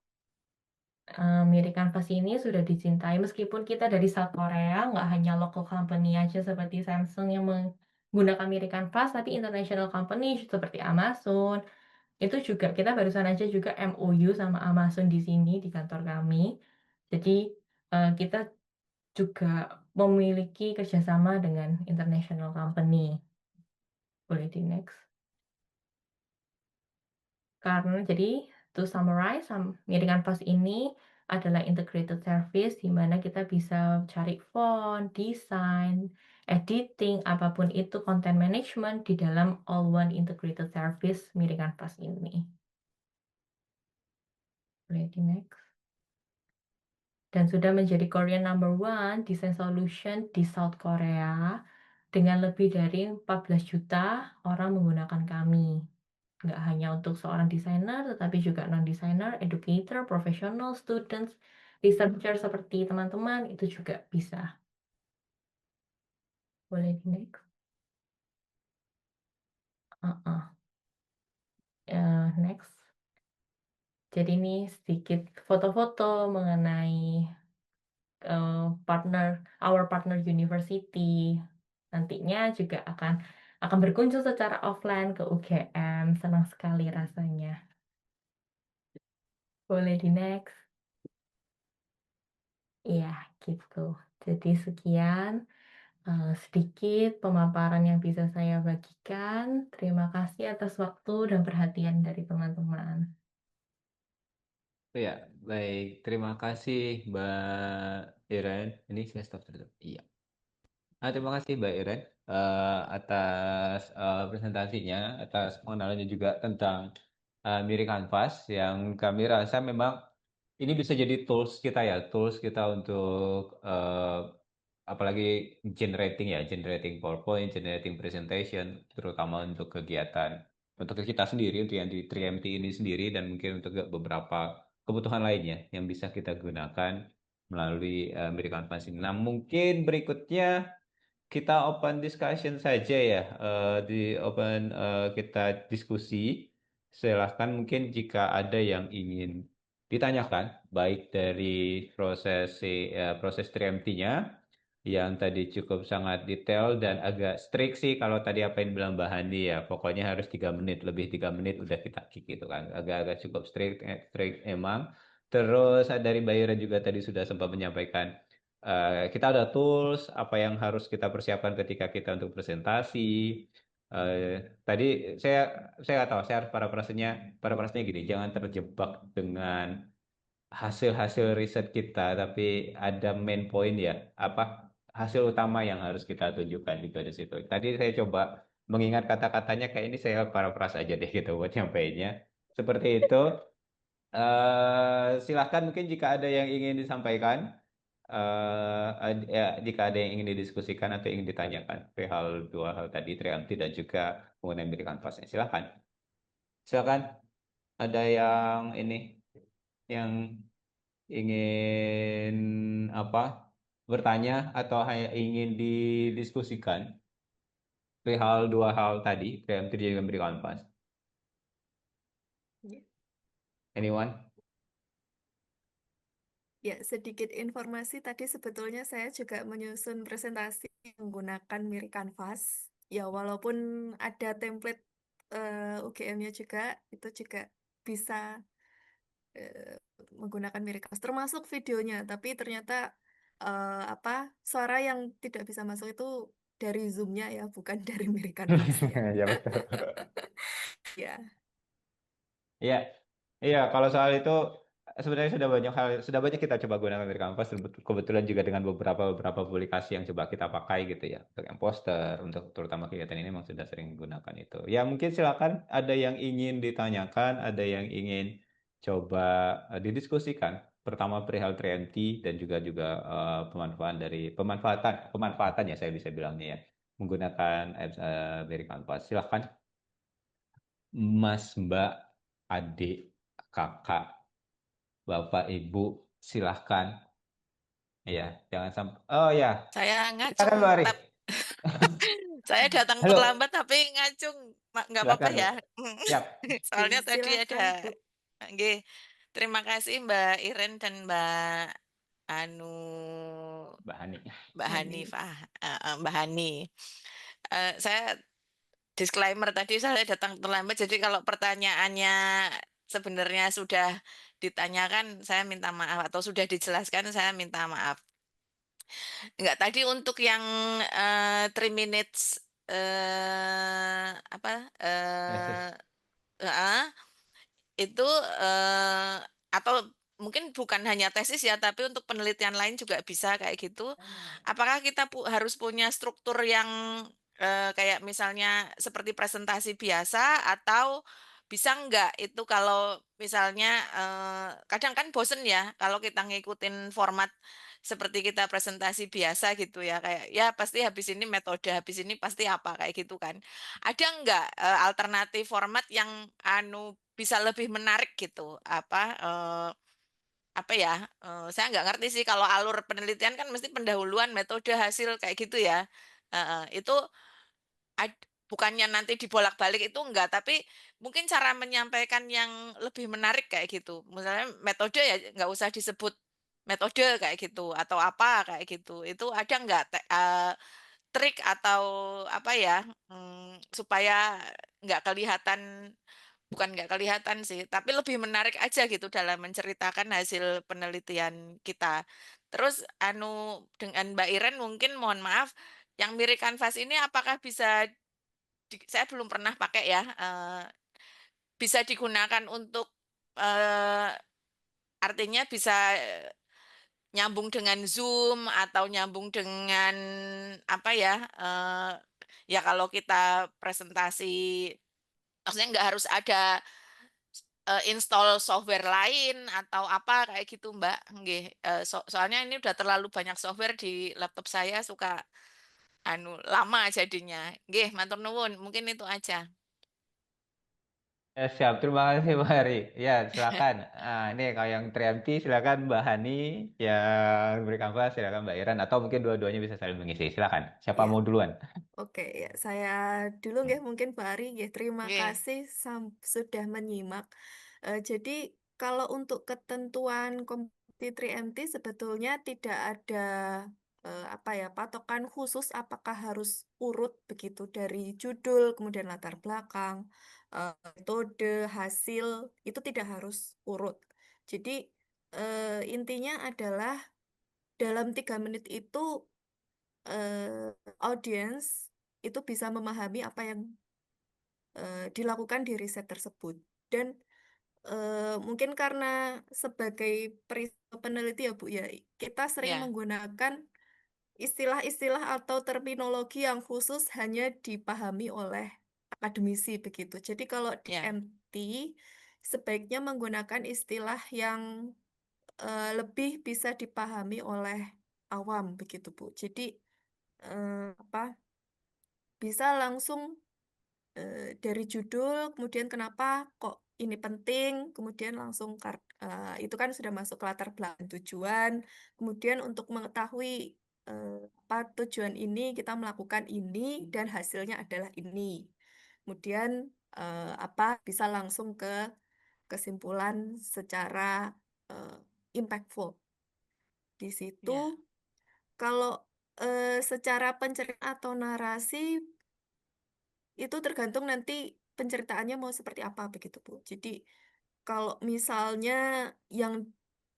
Miri Canvas ini sudah dicintai meskipun kita dari South Korea, nggak hanya local company aja seperti Samsung yang menggunakan Miri Canvas, tapi international company seperti Amazon. Itu juga kita barusan aja juga MOU sama Amazon di sini di kantor kami. Jadi kita juga memiliki kerjasama dengan international company. Boleh di next. Karena jadi to summarize, Miri Canvas ini adalah integrated service di mana kita bisa cari font, desain, editing, apapun itu content management di dalam all one integrated service Miri Canvas ini. Boleh di next. Dan sudah menjadi Korean number one design solution di South Korea dengan lebih dari 14 juta orang menggunakan kami. Nggak hanya untuk seorang desainer, tetapi juga non-desainer, educator, professional, students, researcher seperti teman-teman, itu juga bisa. Boleh di next. Next. Jadi ini sedikit foto-foto mengenai our partner university. Nantinya juga akan berkunjung secara offline ke UGM. Senang sekali rasanya. Boleh di next. Iya, gitu. Jadi sekian sedikit pemaparan yang bisa saya bagikan. Terima kasih atas waktu dan perhatian dari teman-teman. Ya, baik. Terima kasih Mbak Iren. Ini saya stop dulu. Iya. Terima kasih Mbak Iren atas presentasinya, atas pengenalannya juga tentang Miri Canvas yang kami rasa memang ini bisa jadi tools kita ya, tools kita untuk apalagi generating PowerPoint, generating presentation, terutama untuk kegiatan untuk kita sendiri, untuk yang di 3MT ini sendiri dan mungkin untuk beberapa kebutuhan lainnya yang bisa kita gunakan melalui Miri Canvas ini. Nah, mungkin berikutnya kita open discussion saja ya, kita diskusi. Silahkan mungkin jika ada yang ingin ditanyakan, baik dari proses 3MT-nya yang tadi cukup sangat detail dan agak strict sih kalau tadi apa yang bilang Mbak Hani ya, pokoknya harus 3 menit, lebih 3 menit udah kita kick gitu kan, agak-agak cukup strict emang. Terus dari Mbak Ira juga tadi sudah sempat menyampaikan kita ada tools apa yang harus kita persiapkan ketika kita untuk presentasi. Tadi saya nggak tahu, saya harus parafrasenya gini, jangan terjebak dengan hasil-hasil riset kita, tapi ada main point ya, apa hasil utama yang harus kita tunjukkan juga di situ. Tadi saya coba mengingat kata-katanya, kayak ini saya parafras aja deh gitu buat nyampeinnya. Seperti itu. Silahkan mungkin jika ada yang ingin disampaikan, ya, jika ada yang ingin didiskusikan atau ingin ditanyakan perihal dua hal tadi, Trianti dan juga mengenai Miri Canvasnya. Silahkan. Silahkan. Ada yang ini, yang ingin apa bertanya atau hanya ingin didiskusikan perihal dua hal tadi, Trianti dan juga Miri Canvas. Ya. Anyone? Ya, sedikit informasi tadi sebetulnya saya juga menyusun presentasi menggunakan Miri Canvas. Ya, walaupun ada template UGM-nya juga, itu juga bisa menggunakan Miri Canvas, termasuk videonya. Tapi ternyata suara yang tidak bisa masuk itu dari Zoom-nya ya, bukan dari Miri Canvas-nya. Ya betul. Ya. Iya, iya. Kalau soal itu sebenarnya sudah banyak kita coba gunakan dari Canvas. Dan kebetulan juga dengan beberapa publikasi yang coba kita pakai gitu ya, untuk yang poster, untuk terutama kegiatan ini memang sudah sering menggunakan itu. Ya mungkin silakan ada yang ingin ditanyakan, ada yang ingin coba didiskusikan. Pertama perihal 3MT dan juga pemanfaatan ya saya bisa bilangnya ya, menggunakan apps dari Canvas. Silakan Mas, Mbak, adik, kakak, bapak, ibu, silahkan. Ya, jangan sampai. Oh ya, Saya silakan ngacung, Mbak Ari. saya datang Halo, terlambat tapi ngacung, nggak apa-apa silakan ya. Mbak. Siap, Soalnya tadi Silakan, ada, Bu. Nggih. Terima kasih Mbak Iren dan Mbak Anu, Mbak Hani. Mbak Hani. Hanifah, Mbak Hani. Saya disclaimer tadi saya datang terlambat, jadi kalau pertanyaannya sebenarnya sudah ditanyakan, saya minta maaf atau sudah dijelaskan, saya minta maaf. Enggak, tadi untuk yang 3 minutes apa Message. eh, itu atau mungkin bukan hanya tesis ya, tapi untuk penelitian lain juga bisa kayak gitu. Apakah kita harus punya struktur yang kayak misalnya seperti presentasi biasa, atau bisa nggak itu kalau misalnya kadang kan bosen ya kalau kita ngikutin format seperti kita presentasi biasa gitu ya, kayak ya pasti habis ini metode, habis ini pasti apa kayak gitu kan. Ada nggak alternatif format yang bisa lebih menarik gitu? Apa ya? Saya nggak ngerti sih kalau alur penelitian kan mesti pendahuluan, metode, hasil kayak gitu ya. Itu bukannya nanti dibolak-balik itu enggak, tapi mungkin cara menyampaikan yang lebih menarik kayak gitu. Misalnya metode ya nggak usah disebut metode kayak gitu atau apa kayak gitu. Itu ada nggak trik atau apa ya, supaya nggak kelihatan, bukan nggak kelihatan sih, tapi lebih menarik aja gitu dalam menceritakan hasil penelitian kita. Terus dengan Mbak Iren mungkin mohon maaf, yang mirip kanvas ini apakah bisa saya belum pernah pakai ya, bisa digunakan untuk eh, artinya bisa nyambung dengan Zoom atau nyambung dengan apa ya, ya kalau kita presentasi maksudnya nggak harus ada install software lain atau apa kayak gitu Mbak. Nggih, soalnya ini udah terlalu banyak software di laptop saya, suka lama jadinya. Nggih, matur nuwun, mungkin itu aja. Siap, terima kasih Mbak Hari. Ya, silakan. Ini kalau yang Trianti silakan Mbak Hani, yang beri kanvas silakan Mbak Iren, atau mungkin dua-duanya bisa saling mengisi. Silakan. Siapa Ya, mau duluan? oke ya. Saya dulu nggih mungkin Pak Ari nggih. Terima Nggih, kasih sudah menyimak. Jadi kalau untuk ketentuan kompetisi 3MT sebetulnya tidak ada apa ya, patokan khusus apakah harus urut begitu dari judul, kemudian latar belakang, metode, hasil, itu tidak harus urut. Jadi intinya adalah dalam 3 menit itu audiens itu bisa memahami apa yang dilakukan di riset tersebut. Dan mungkin karena sebagai peneliti ya Bu ya, kita sering ya, menggunakan istilah-istilah atau terminologi yang khusus hanya dipahami oleh akademisi begitu. Jadi kalau di ya, MT sebaiknya menggunakan istilah yang lebih bisa dipahami oleh awam begitu Bu. Jadi apa bisa langsung dari judul, kemudian kenapa kok ini penting, kemudian langsung itu kan sudah masuk ke latar belakang tujuan, kemudian untuk mengetahui apa tujuan ini kita melakukan ini dan hasilnya adalah ini. Kemudian apa bisa langsung ke kesimpulan secara eh, impactful. Di situ ya, kalau secara penceritaan atau narasi itu tergantung nanti penceritaannya mau seperti apa begitu Bu. Jadi kalau misalnya yang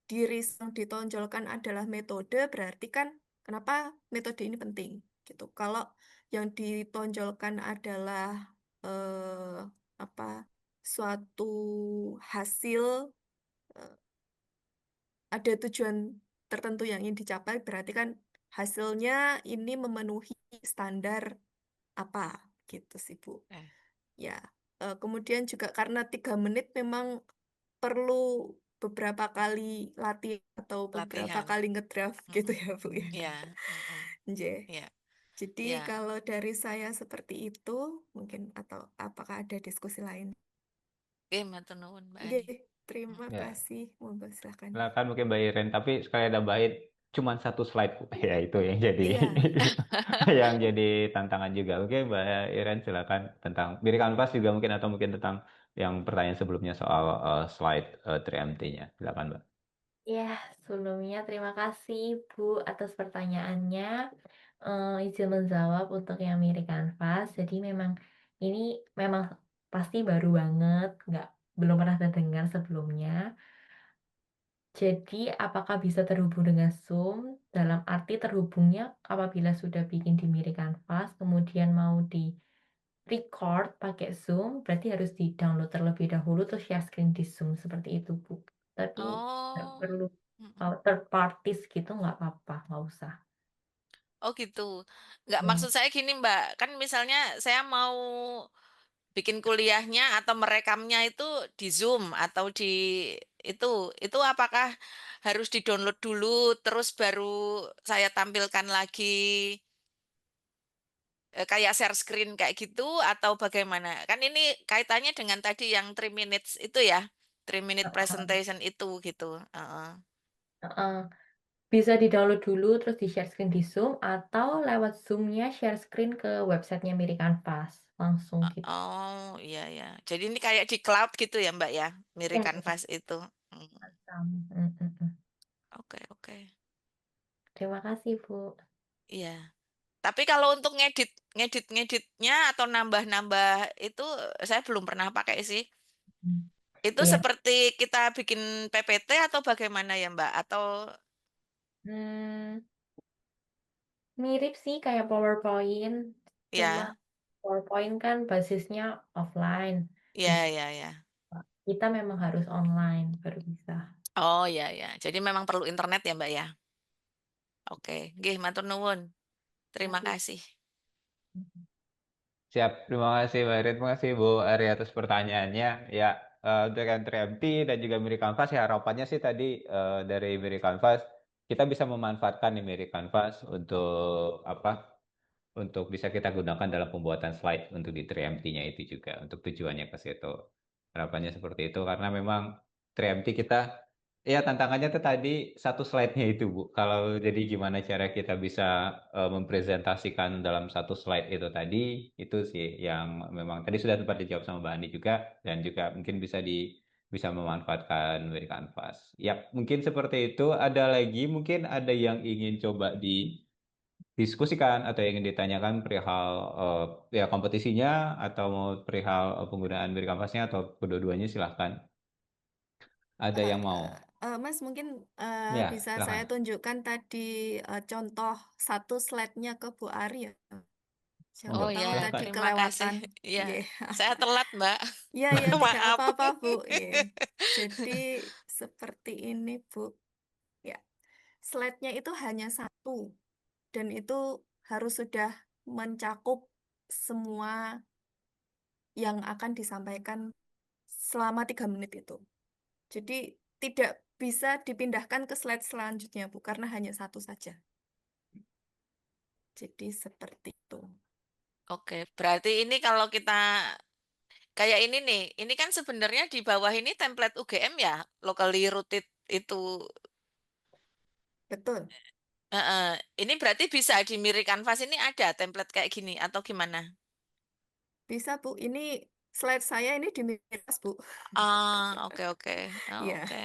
yang ditonjolkan adalah metode, berarti kan kenapa metode ini penting gitu. Kalau yang ditonjolkan adalah eh, apa suatu hasil, eh, ada tujuan tertentu yang ingin dicapai, berarti kan hasilnya ini memenuhi standar apa gitu sih Bu. eh, Ya, kemudian juga karena 3 menit memang perlu beberapa kali latihan atau beberapa latihan. kali ngedraft gitu Mm-mm. ya Bu ya. Ya, mm-mm. Nggih. Ya, Jadi ya. kalau dari saya seperti itu mungkin atau apakah ada diskusi lain? Oke, matur nuwun Mbak Ani. Nggih, terima Ya, kasih. Monggo silakan. silakan mungkin Mbak Iren, tapi sekali nambahin cuma satu slide, Bu. Ya itu yang jadi Iya, yang jadi tantangan juga. Oke, Mbak Iren silakan tentang biri kanvas juga mungkin, atau mungkin tentang yang pertanyaan sebelumnya soal slide 3MT-nya. Silakan, Mbak. Ya, sebelumnya terima kasih Bu atas pertanyaannya. Izin menjawab untuk yang mirip kanvas. Jadi ini memang pasti baru banget, belum pernah terdengar sebelumnya. Jadi apakah bisa terhubung dengan Zoom? Dalam arti terhubungnya apabila sudah bikin di mirip kanvas, kemudian mau record pakai Zoom, berarti harus di-download terlebih dahulu terus share screen di Zoom seperti itu, Bu. Tapi nggak Oh. perlu Mm-mm. kalau third parties gitu nggak apa-apa, nggak usah. Oh gitu. Nggak, Hmm. maksud saya gini Mbak, kan misalnya saya mau bikin kuliahnya atau merekamnya itu di Zoom atau di itu apakah harus di-download dulu terus baru saya tampilkan lagi kayak share screen kayak gitu atau bagaimana? Kan ini kaitannya dengan tadi yang 3 minutes itu ya, 3 minute Heeh, presentation itu gitu. Heeh. heeh. Bisa di-download dulu terus di-share screen di Zoom atau lewat Zoom-nya share screen ke websitenya Miri Canvas langsung gitu. Oh iya ya. Jadi ini kayak di cloud gitu ya Mbak ya, mirip Hmm, Canvas itu. Hmm. Oke oke. Terima kasih, Bu. Iya. Tapi kalau untuk ngeditnya atau nambah-nambah itu saya belum pernah pakai sih. Hmm. Itu Iya. seperti kita bikin PPT atau bagaimana ya Mbak? Atau Hmm, mirip sih kayak PowerPoint, cuma ya, PowerPoint kan basisnya offline. ya ya ya. Kita memang harus online baru bisa. Oh ya ya. Jadi memang perlu internet ya Mbak ya. Oke, nggih matur nuwun. Terima Baik. kasih. Siap, terima kasih Mbak Irin, terima kasih Bu Ari atas pertanyaannya. Ya, dengan 3MT dan juga Miri Canvas ya harapannya sih tadi dari Miri Canvas kita bisa memanfaatkan nih Miri Canvas untuk apa? Untuk bisa kita gunakan dalam pembuatan slide untuk di 3MT-nya itu juga untuk tujuannya ke situ. Harapannya seperti itu karena memang 3MT kita ya tantangannya tuh tadi satu slide-nya itu Bu. Kalau jadi gimana cara kita bisa mempresentasikan dalam satu slide itu tadi itu sih yang memang tadi sudah sempat dijawab sama Mbak Andi juga dan juga mungkin bisa memanfaatkan dari Canvas. Ya, mungkin seperti itu. Ada lagi mungkin ada yang ingin coba diskusikan atau yang ingin ditanyakan perihal ya kompetisinya atau mau perihal penggunaan dari Canvasnya atau kedua-duanya silahkan. Ada yang mau? Mas mungkin Ya, bisa saya silahkan. tunjukkan tadi contoh satu slide-nya ke Bu Ari ya. Siapa Oh tahu ya, tadi Silahkan. terima kasih. kelewatan. Ya, Nggih. saya telat Mbak. Ya, ya, tidak Maaf. apa-apa, Bu. Nggih. Jadi seperti ini, Bu. Ya, slide-nya itu hanya satu dan itu harus sudah mencakup semua yang akan disampaikan selama 3 menit itu. Jadi tidak bisa dipindahkan ke slide selanjutnya, Bu, karena hanya satu saja. Jadi seperti itu. Oke, berarti ini kalau kita kayak ini nih, ini kan sebenarnya di bawah ini template UGM ya, locally rooted itu. Betul. Ini berarti bisa di Miri Canvas ini ada template kayak gini atau gimana? Bisa, Bu. Ini slide saya ini dimiras, Bu. Oke oke. Iya. Oke.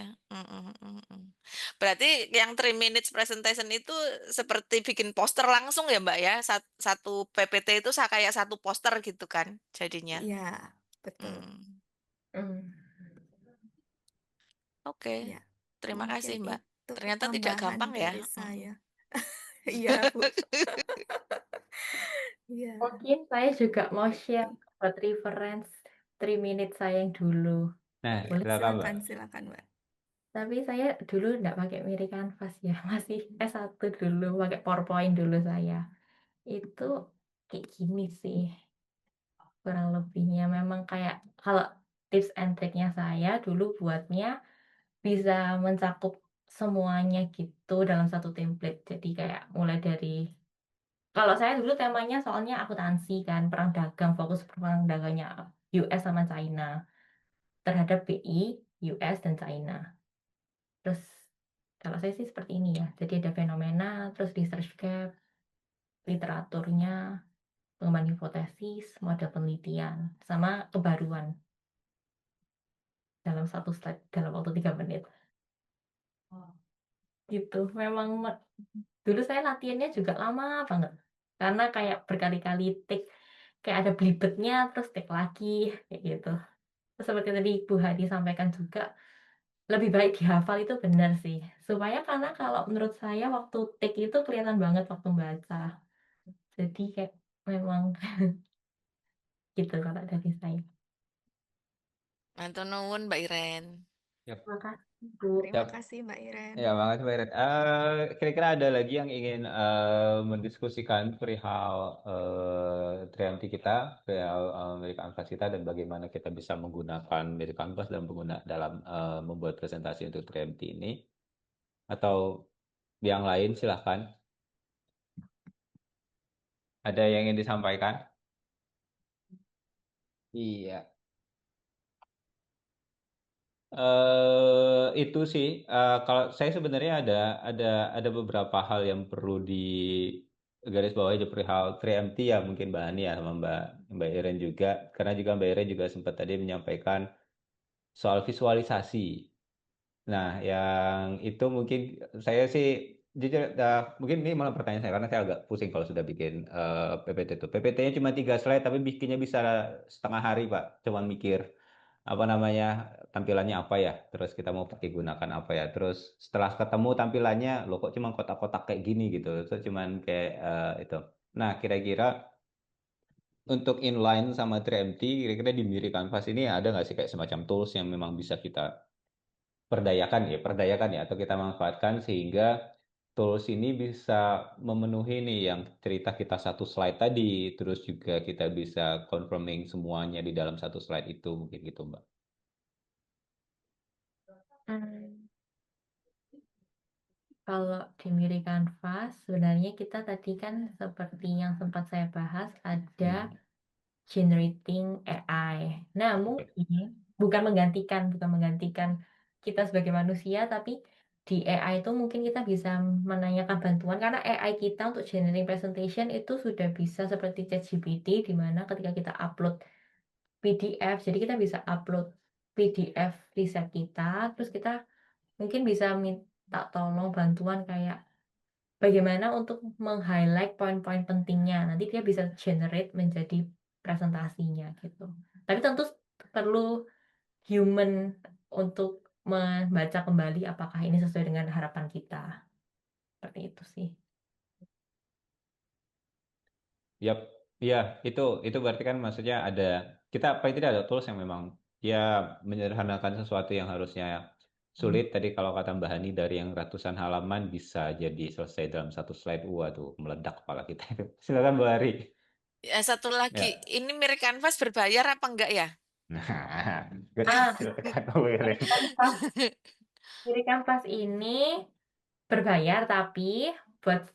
Berarti yang 3 minutes presentation itu seperti bikin poster langsung ya Mbak ya? Satu PPT itu kayak satu poster gitu kan jadinya. Iya, betul. Hmm, Hmm. Oke. Ya, Terima mungkin kasih Mbak. itu Ternyata tidak tambahan gampang ya. dari saya. Iya, Bu. Iya. Mungkin saya juga mau share buat reference 3 minutes saya yang dulu. Nah, Boleh? silakan Mbak. Silakan, Mbak. Tapi saya dulu nggak pakai Miri Canvas ya, masih S1 dulu, pakai PowerPoint dulu saya. Itu kayak gini sih, kurang lebihnya. Memang kayak kalau tips and triknya saya dulu buatnya bisa mencakup semuanya gitu dalam satu template. Jadi kayak mulai dari kalau saya dulu temanya soalnya akuntansi kan, perang dagang, fokus perang dagangnya US sama China terhadap BI, US dan China. Terus kalau saya sih seperti ini ya. Jadi ada fenomena, terus research gap, literaturnya, pengembangan hipotesis, model penelitian, sama kebaruan dalam satu slide dalam waktu 3 menit. Gitu. Memang dulu saya latihannya juga lama banget. Karena kayak berkali-kali take, kayak ada belibetnya, terus take lagi, kayak gitu. Terus seperti tadi Bu Hadi sampaikan juga, lebih baik dihafal itu benar sih. Supaya karena kalau menurut saya waktu take itu kelihatan banget waktu baca. Jadi kayak memang Gitu kalau dari saya. Matur nuwun Mbak Iren. Yap. Terima kasih, Bu. Terima Yap. kasih Mbak Iren. Ya, makasih Mbak Iren. Kira-kira ada lagi yang ingin mendiskusikan perihal 3MT kita, perihal American Canvas kita, dan bagaimana kita bisa menggunakan American Canvas dalam membuat presentasi untuk 3MT ini? Atau yang lain silahkan. Ada yang ingin disampaikan? Iya. Itu sih. Kalau saya sebenarnya ada beberapa hal yang perlu di garis bawahi di perihal 3MT ya, mungkin Mbak Hani ya sama Mbak Iren juga, karena juga Mbak Iren juga sempat tadi menyampaikan soal visualisasi. Nah, yang itu mungkin saya sih jujur, mungkin ini malah pertanyaan saya karena saya agak pusing kalau sudah bikin PPT itu. PPT-nya cuma 3 slide tapi bikinnya bisa setengah hari Pak, cuman mikir apa namanya tampilannya apa ya, terus kita mau pakai gunakan apa ya, terus setelah ketemu tampilannya lo kok cuma kotak-kotak kayak gini gitu, itu cuman kayak itu. Nah, kira-kira untuk inline sama 3MT, kira-kira di Miri Canvas ini ada nggak sih kayak semacam tools yang memang bisa kita perdayakan ya, atau kita manfaatkan sehingga tools ini bisa memenuhi nih yang cerita kita satu slide tadi, terus juga kita bisa confirming semuanya di dalam satu slide itu, mungkin gitu Mbak. Hmm, Kalau di Miri Canvas, sebenarnya kita tadi kan seperti yang sempat saya bahas, ada generating AI. Nah, mungkin bukan menggantikan kita sebagai manusia, tapi di AI itu mungkin kita bisa menanyakan bantuan karena AI kita untuk generating presentation itu sudah bisa seperti ChatGPT, di mana ketika kita upload PDF, jadi kita bisa upload PDF riset kita, terus kita mungkin bisa minta tolong bantuan kayak bagaimana untuk meng-highlight poin-poin pentingnya. Nanti dia bisa generate menjadi presentasinya gitu. Tapi tentu perlu human untuk membaca kembali apakah ini sesuai dengan harapan kita. Seperti itu sih. Yap, iya itu berarti kan maksudnya kita paling tidak ada tools yang memang ya menyederhanakan sesuatu yang harusnya sulit. Tadi kalau kata Mbak Hani dari yang ratusan halaman bisa jadi selesai dalam satu slide. Waduh, meledak kepala kita itu. Silakan Mbak Hari. Ya, satu lagi, Ya. ini Miri Canvas berbayar apa enggak ya? Nah, good. Ah, Silakan Mbak Iren. Miri Canvas ini berbayar, tapi buat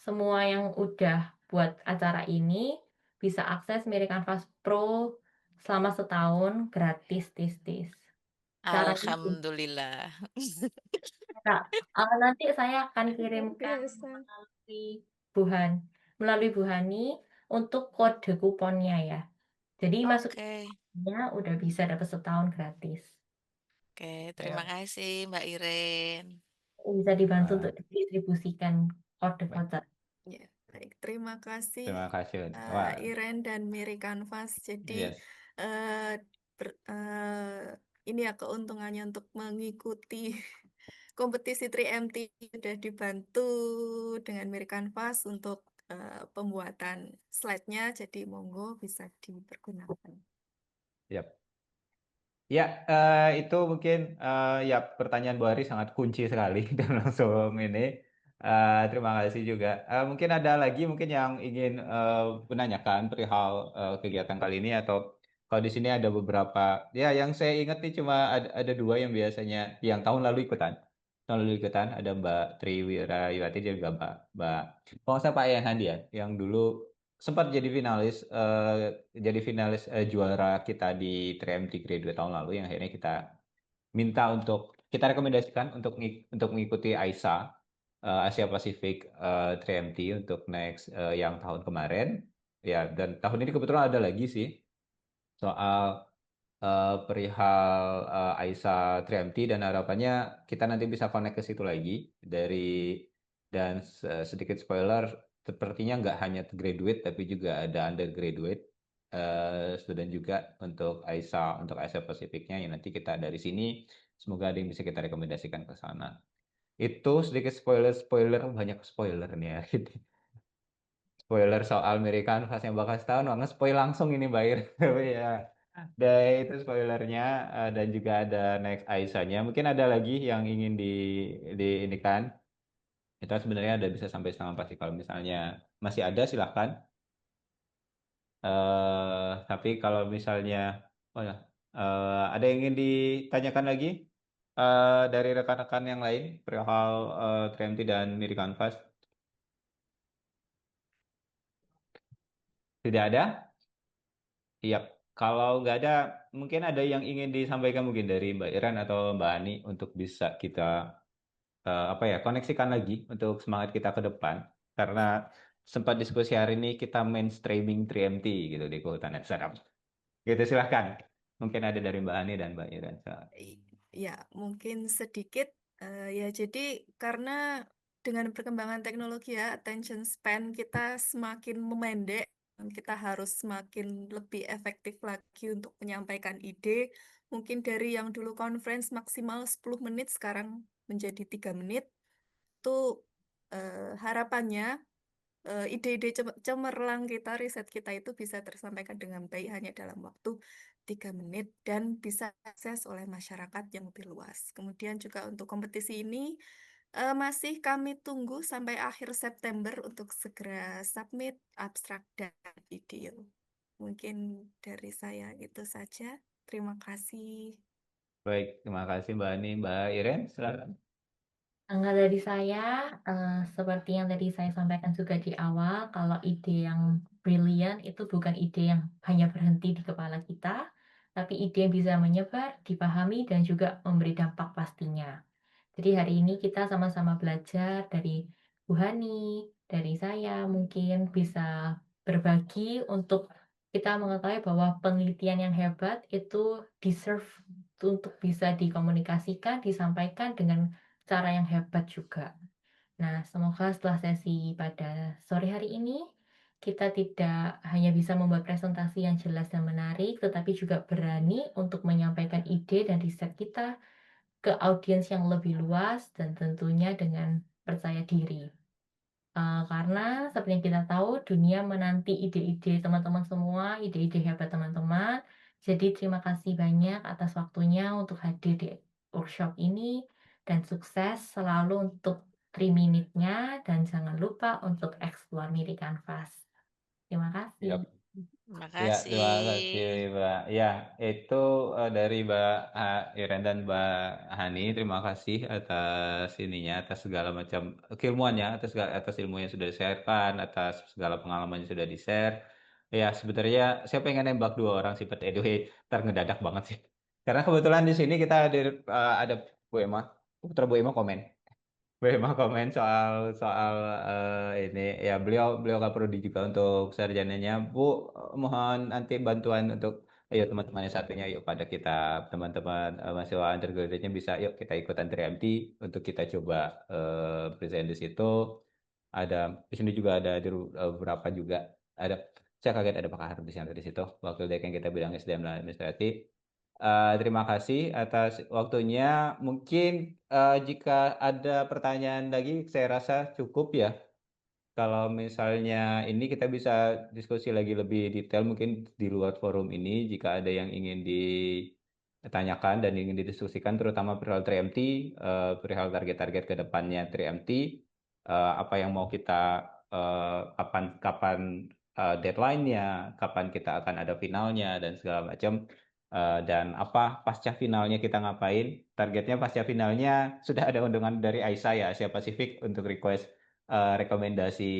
semua yang udah buat acara ini bisa akses Miri Canvas Pro selama setahun gratis tis. Caranya Alhamdulillah. Kak, nanti saya akan Luar kirimkan biasa. melalui Bu Hani untuk kode kuponnya ya. Jadi Oke, masuknya udah bisa dapat setahun gratis. oke, terima kasih Mbak Iren. Bisa dibantu Wah, untuk didistribusikan kode baik. voucher. Ya, baik. Terima kasih Terima kasih. Wah, Iren dan Miri Canvas. Jadi yes. ini ya keuntungannya untuk mengikuti kompetisi 3MT sudah dibantu dengan Miri Canvas untuk pembuatan slide-nya. Jadi monggo bisa dipergunakan. Yap. Ya, itu mungkin ya pertanyaan Bu Ari sangat kunci sekali dan langsung ini. Terima kasih juga. Mungkin ada lagi mungkin yang ingin menanyakan perihal kegiatan kali ini, atau kalau di sini ada beberapa. Ya, yang saya ingat nih cuma ada dua yang biasanya yang tahun lalu ikutan. Tahun lalu ikutan ada Mbak Triwirayati dan juga Mbak kalau nggak salah Pak Yan Handian yang dulu sempat jadi finalis juara kita di 3MT Grade 2 tahun lalu, yang akhirnya kita minta untuk kita rekomendasikan untuk mengikuti AISA Asia Pacific 3MT untuk next yang tahun kemarin ya, dan tahun ini kebetulan ada lagi sih soal perihal AISA 3MT, dan harapannya kita nanti bisa connect ke situ lagi dan sedikit spoiler, sepertinya nggak hanya graduate tapi juga ada undergraduate student juga untuk Asia Pacificnya, yang nanti kita dari sini semoga ada yang bisa kita rekomendasikan ke sana. Itu sedikit spoiler banyak spoiler nih ya. spoiler soal American Fast yang bakal setahun, nggak nge-spoil langsung ini Mbak Ir. Ya, itu spoilernya, dan juga ada next Aisyah-nya. Mungkin ada lagi yang ingin di ini kan. Kita sebenarnya ada bisa sampai 1/4 sih. Kalau misalnya masih ada silahkan. Tapi kalau misalnya, oh ya, ada yang ingin ditanyakan lagi dari rekan-rekan yang lain perihal 3MT dan Miri Canvas? Tidak ada? Iya. Kalau nggak ada, mungkin ada yang ingin disampaikan mungkin dari Mbak Iren atau Mbak Ani untuk bisa kita apa ya, koneksikan lagi untuk semangat kita ke depan. Karena sempat diskusi hari ini kita mainstreaming 3MT gitu di Kehutanan Startup. Gitu silahkan. Mungkin ada dari Mbak Ani dan Mbak Iren. Ya, mungkin sedikit. Ya, jadi karena dengan perkembangan teknologi ya, attention span kita semakin memendek, kita harus semakin lebih efektif lagi untuk menyampaikan ide. Mungkin dari yang dulu conference maksimal 10 menit, sekarang menjadi 3 menit. Itu harapannya ide-ide cemerlang kita, riset kita itu bisa tersampaikan dengan baik hanya dalam waktu 3 menit dan bisa akses oleh masyarakat yang lebih luas. Kemudian juga untuk kompetisi ini masih kami tunggu sampai akhir September untuk segera submit abstrak dan video. Mungkin dari saya itu saja. Terima kasih. Baik, terima kasih Mbak Ani. Mbak Iren, silakan. Kalau dari saya, seperti yang tadi saya sampaikan juga di awal, kalau ide yang brilian itu bukan ide yang hanya berhenti di kepala kita, tapi ide yang bisa menyebar, dipahami, dan juga memberi dampak pastinya. Jadi hari ini kita sama-sama belajar dari Bu Hani, dari saya mungkin bisa berbagi untuk kita mengetahui bahwa penelitian yang hebat itu deserve untuk bisa dikomunikasikan, disampaikan dengan cara yang hebat juga. Nah, semoga setelah sesi pada sore hari ini, kita tidak hanya bisa membuat presentasi yang jelas dan menarik, tetapi juga berani untuk menyampaikan ide dan riset kita ke audiens yang lebih luas dan tentunya dengan percaya diri. Karena seperti yang kita tahu, dunia menanti ide-ide teman-teman semua, ide-ide hebat teman-teman. Jadi terima kasih banyak atas waktunya untuk hadir di workshop ini dan sukses selalu untuk 3 minute-nya dan jangan lupa untuk explore Miri Canvas. Terima kasih. Yap. Terima Ya, terima kasih kasih. Mbak. Ya, itu dari Mbak Iren dan Mbak Hani. Terima kasih atas ininya, atas segala macam keilmuannya, atas ilmu yang sudah di-sharekan, atas segala pengalaman yang sudah di-share. Ya, sebenarnya saya pengen nembak 2 orang sih, but anyway, ntar ngedadak banget sih. Karena kebetulan di sini kita ada Bu Emma, putra Bu Emma komen. Memang komen soal soal ini ya, beliau beliau kaprodi juga untuk sarjananya. Bu, mohon nanti bantuan untuk ayo teman-teman yang satunya, yuk pada kita teman-teman mahasiswa undergraduate-nya bisa yuk kita ikutan 3MT untuk kita coba present di situ. Ada di sini juga ada beberapa juga ada, saya kaget ada Pak Kahar di situ, wakil dekan kita bidang SDM dan administratif. Terima kasih atas waktunya. Mungkin jika ada pertanyaan lagi, saya rasa cukup ya. Kalau misalnya ini kita bisa diskusi lagi lebih detail mungkin di luar forum ini. Jika ada yang ingin ditanyakan dan ingin didiskusikan, terutama perihal 3MT, perihal target-target ke depannya 3MT, apa yang mau kita kapan deadline-nya, kapan kita akan ada finalnya dan segala macam. Dan apa pasca finalnya kita ngapain? Targetnya pasca finalnya sudah ada undangan dari Aisyah ya, Asia Pasifik untuk request rekomendasi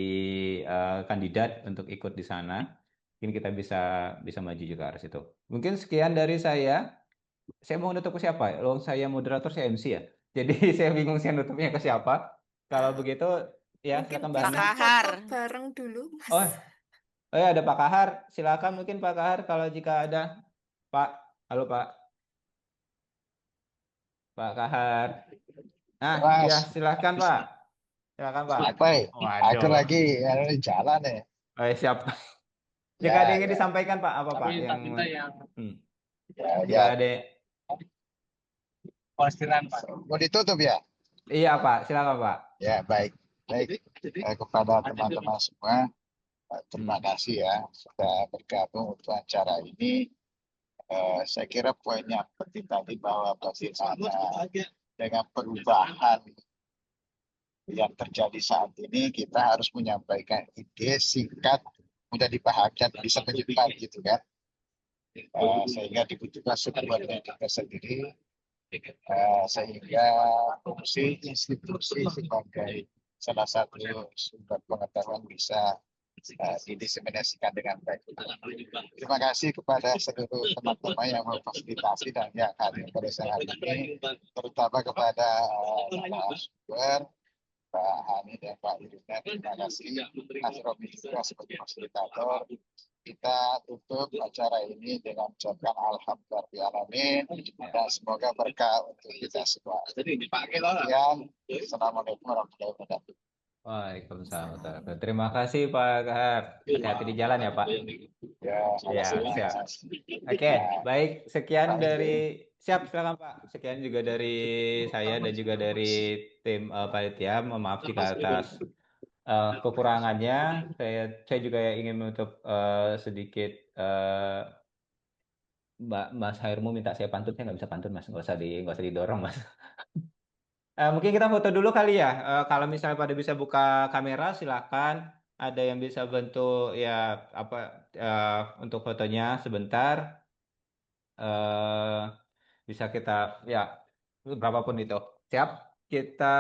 kandidat untuk ikut di sana. Mungkin kita bisa maju juga ke situ. Mungkin sekian dari saya. Saya mau nutup ke siapa? Loh, saya moderator, saya MC ya. Jadi saya bingung saya nutupnya ke siapa. Kalau begitu ya Mungkin silakan Mbak Pak Hani. bisa Kahar. foto bareng dulu, Mas. Oh ya, ada Pak Kahar. Silakan mungkin Pak Kahar kalau jika ada. Pak, halo Pak. Pak Kahar. Nah, ya Mas, silakan Pak. Silakan Pak. apa ya? Aku Waduh. lagi ada di jalan ya. Siap. Jika Ya, ada yang ingin ya, disampaikan Pak, apa Pak? Yang ya, jika ya. ada, Mau ditutup ya? iya Pak, silakan Pak. Ya, baik. Baik. Kepada teman-teman semua, Terima kasih ya sudah bergabung untuk acara ini. Saya kira poin yang penting tadi bahwa bagaimana dengan perubahan yang terjadi saat ini kita harus menyampaikan ide singkat, mudah dipahami dan bisa menyebar gitu kan. Sehingga dibutuhkan sebuah etika sendiri, sehingga fungsi institusi sebagai salah satu sumber pengetahuan bisa didiseminasikan dengan baik. Terima kasih kepada seluruh teman-teman yang memfasilitasi dan yang hadir pada saat ini, terutama kepada narasumber Pak Hani dan Pak Irina. Terima kasih Mas Romi juga sebagai fasilitator. Kita tutup acara ini dengan ucapkan alhamdulillahirrahmanirrahim dan semoga berkah untuk kita semua. Assalamualaikum warahmatullahi wabarakatuh. Waalaikumsalam. Terima kasih Pak Kahar. Hati-hati di jalan ya Pak. Ya, siap. Oke, baik. Sekian dari silakan Pak. Sekian juga dari saya dan juga dari tim panitia. Maaf jika atas kekurangannya. Saya juga ingin menutup sedikit. Mas Hairmu minta saya pantun, saya nggak bisa pantun Mas, nggak usah didorong Mas. Mungkin kita foto dulu kali ya. Kalau misalnya pada bisa buka kamera, silakan. Ada yang bisa bantu ya untuk fotonya sebentar. Bisa kita ya berapapun itu. Siap? Kita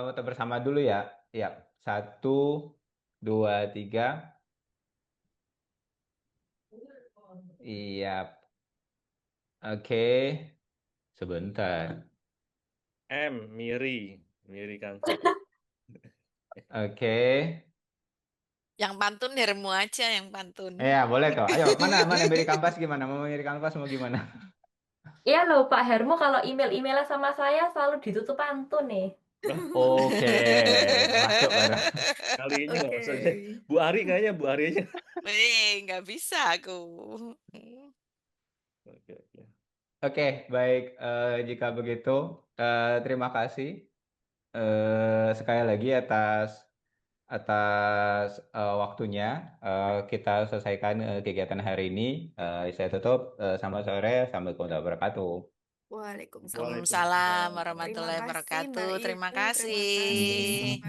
foto bersama dulu ya. Ya, 1, 2, 3. Iya. Oke. Sebentar. Miri kan. Oke. Yang pantun Hermu aja yang pantun. Iya, boleh toh. Ayo, mana Miri Kanvas gimana? Mau Miri Kanvas mau gimana? Iya loh Pak Hermo, kalau email-emailnya sama saya selalu ditutup pantun nih. Oke, masuk bareng. Kali ini nggak usah deh. Bu Ari kayaknya, Bu Ari aja. Nggak bisa aku. Oke, baik. Jika begitu, terima kasih sekali lagi atas waktunya. Kita selesaikan kegiatan hari ini. Saya tutup. Selamat sore. Assalamualaikum warahmatullahi wabarakatuh. Waalaikumsalam warahmatullahi wabarakatuh. Terima kasih.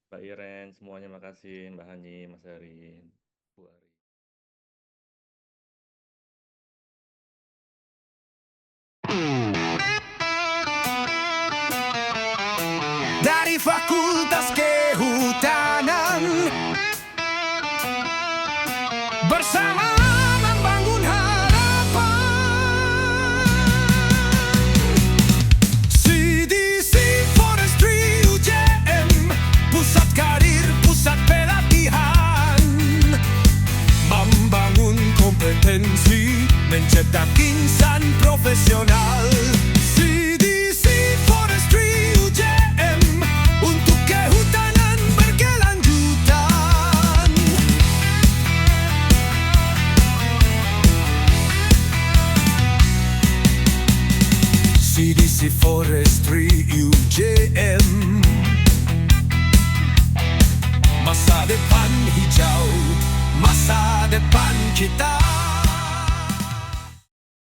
Mbak Iren, semuanya makasih. Mbak Hani, Mas Arin, Bu Ari. Dari Fakultas Kehutanan bersama membangun harapan. CDC Forestry UGM, pusat karir, pusat pelatihan, membangun kompetensi, mencetak insan profesional. CDC Forestry UGM untuk kehutanan berkelanjutan. CDC Forestry UGM, masa depan hijau, masa depan kita.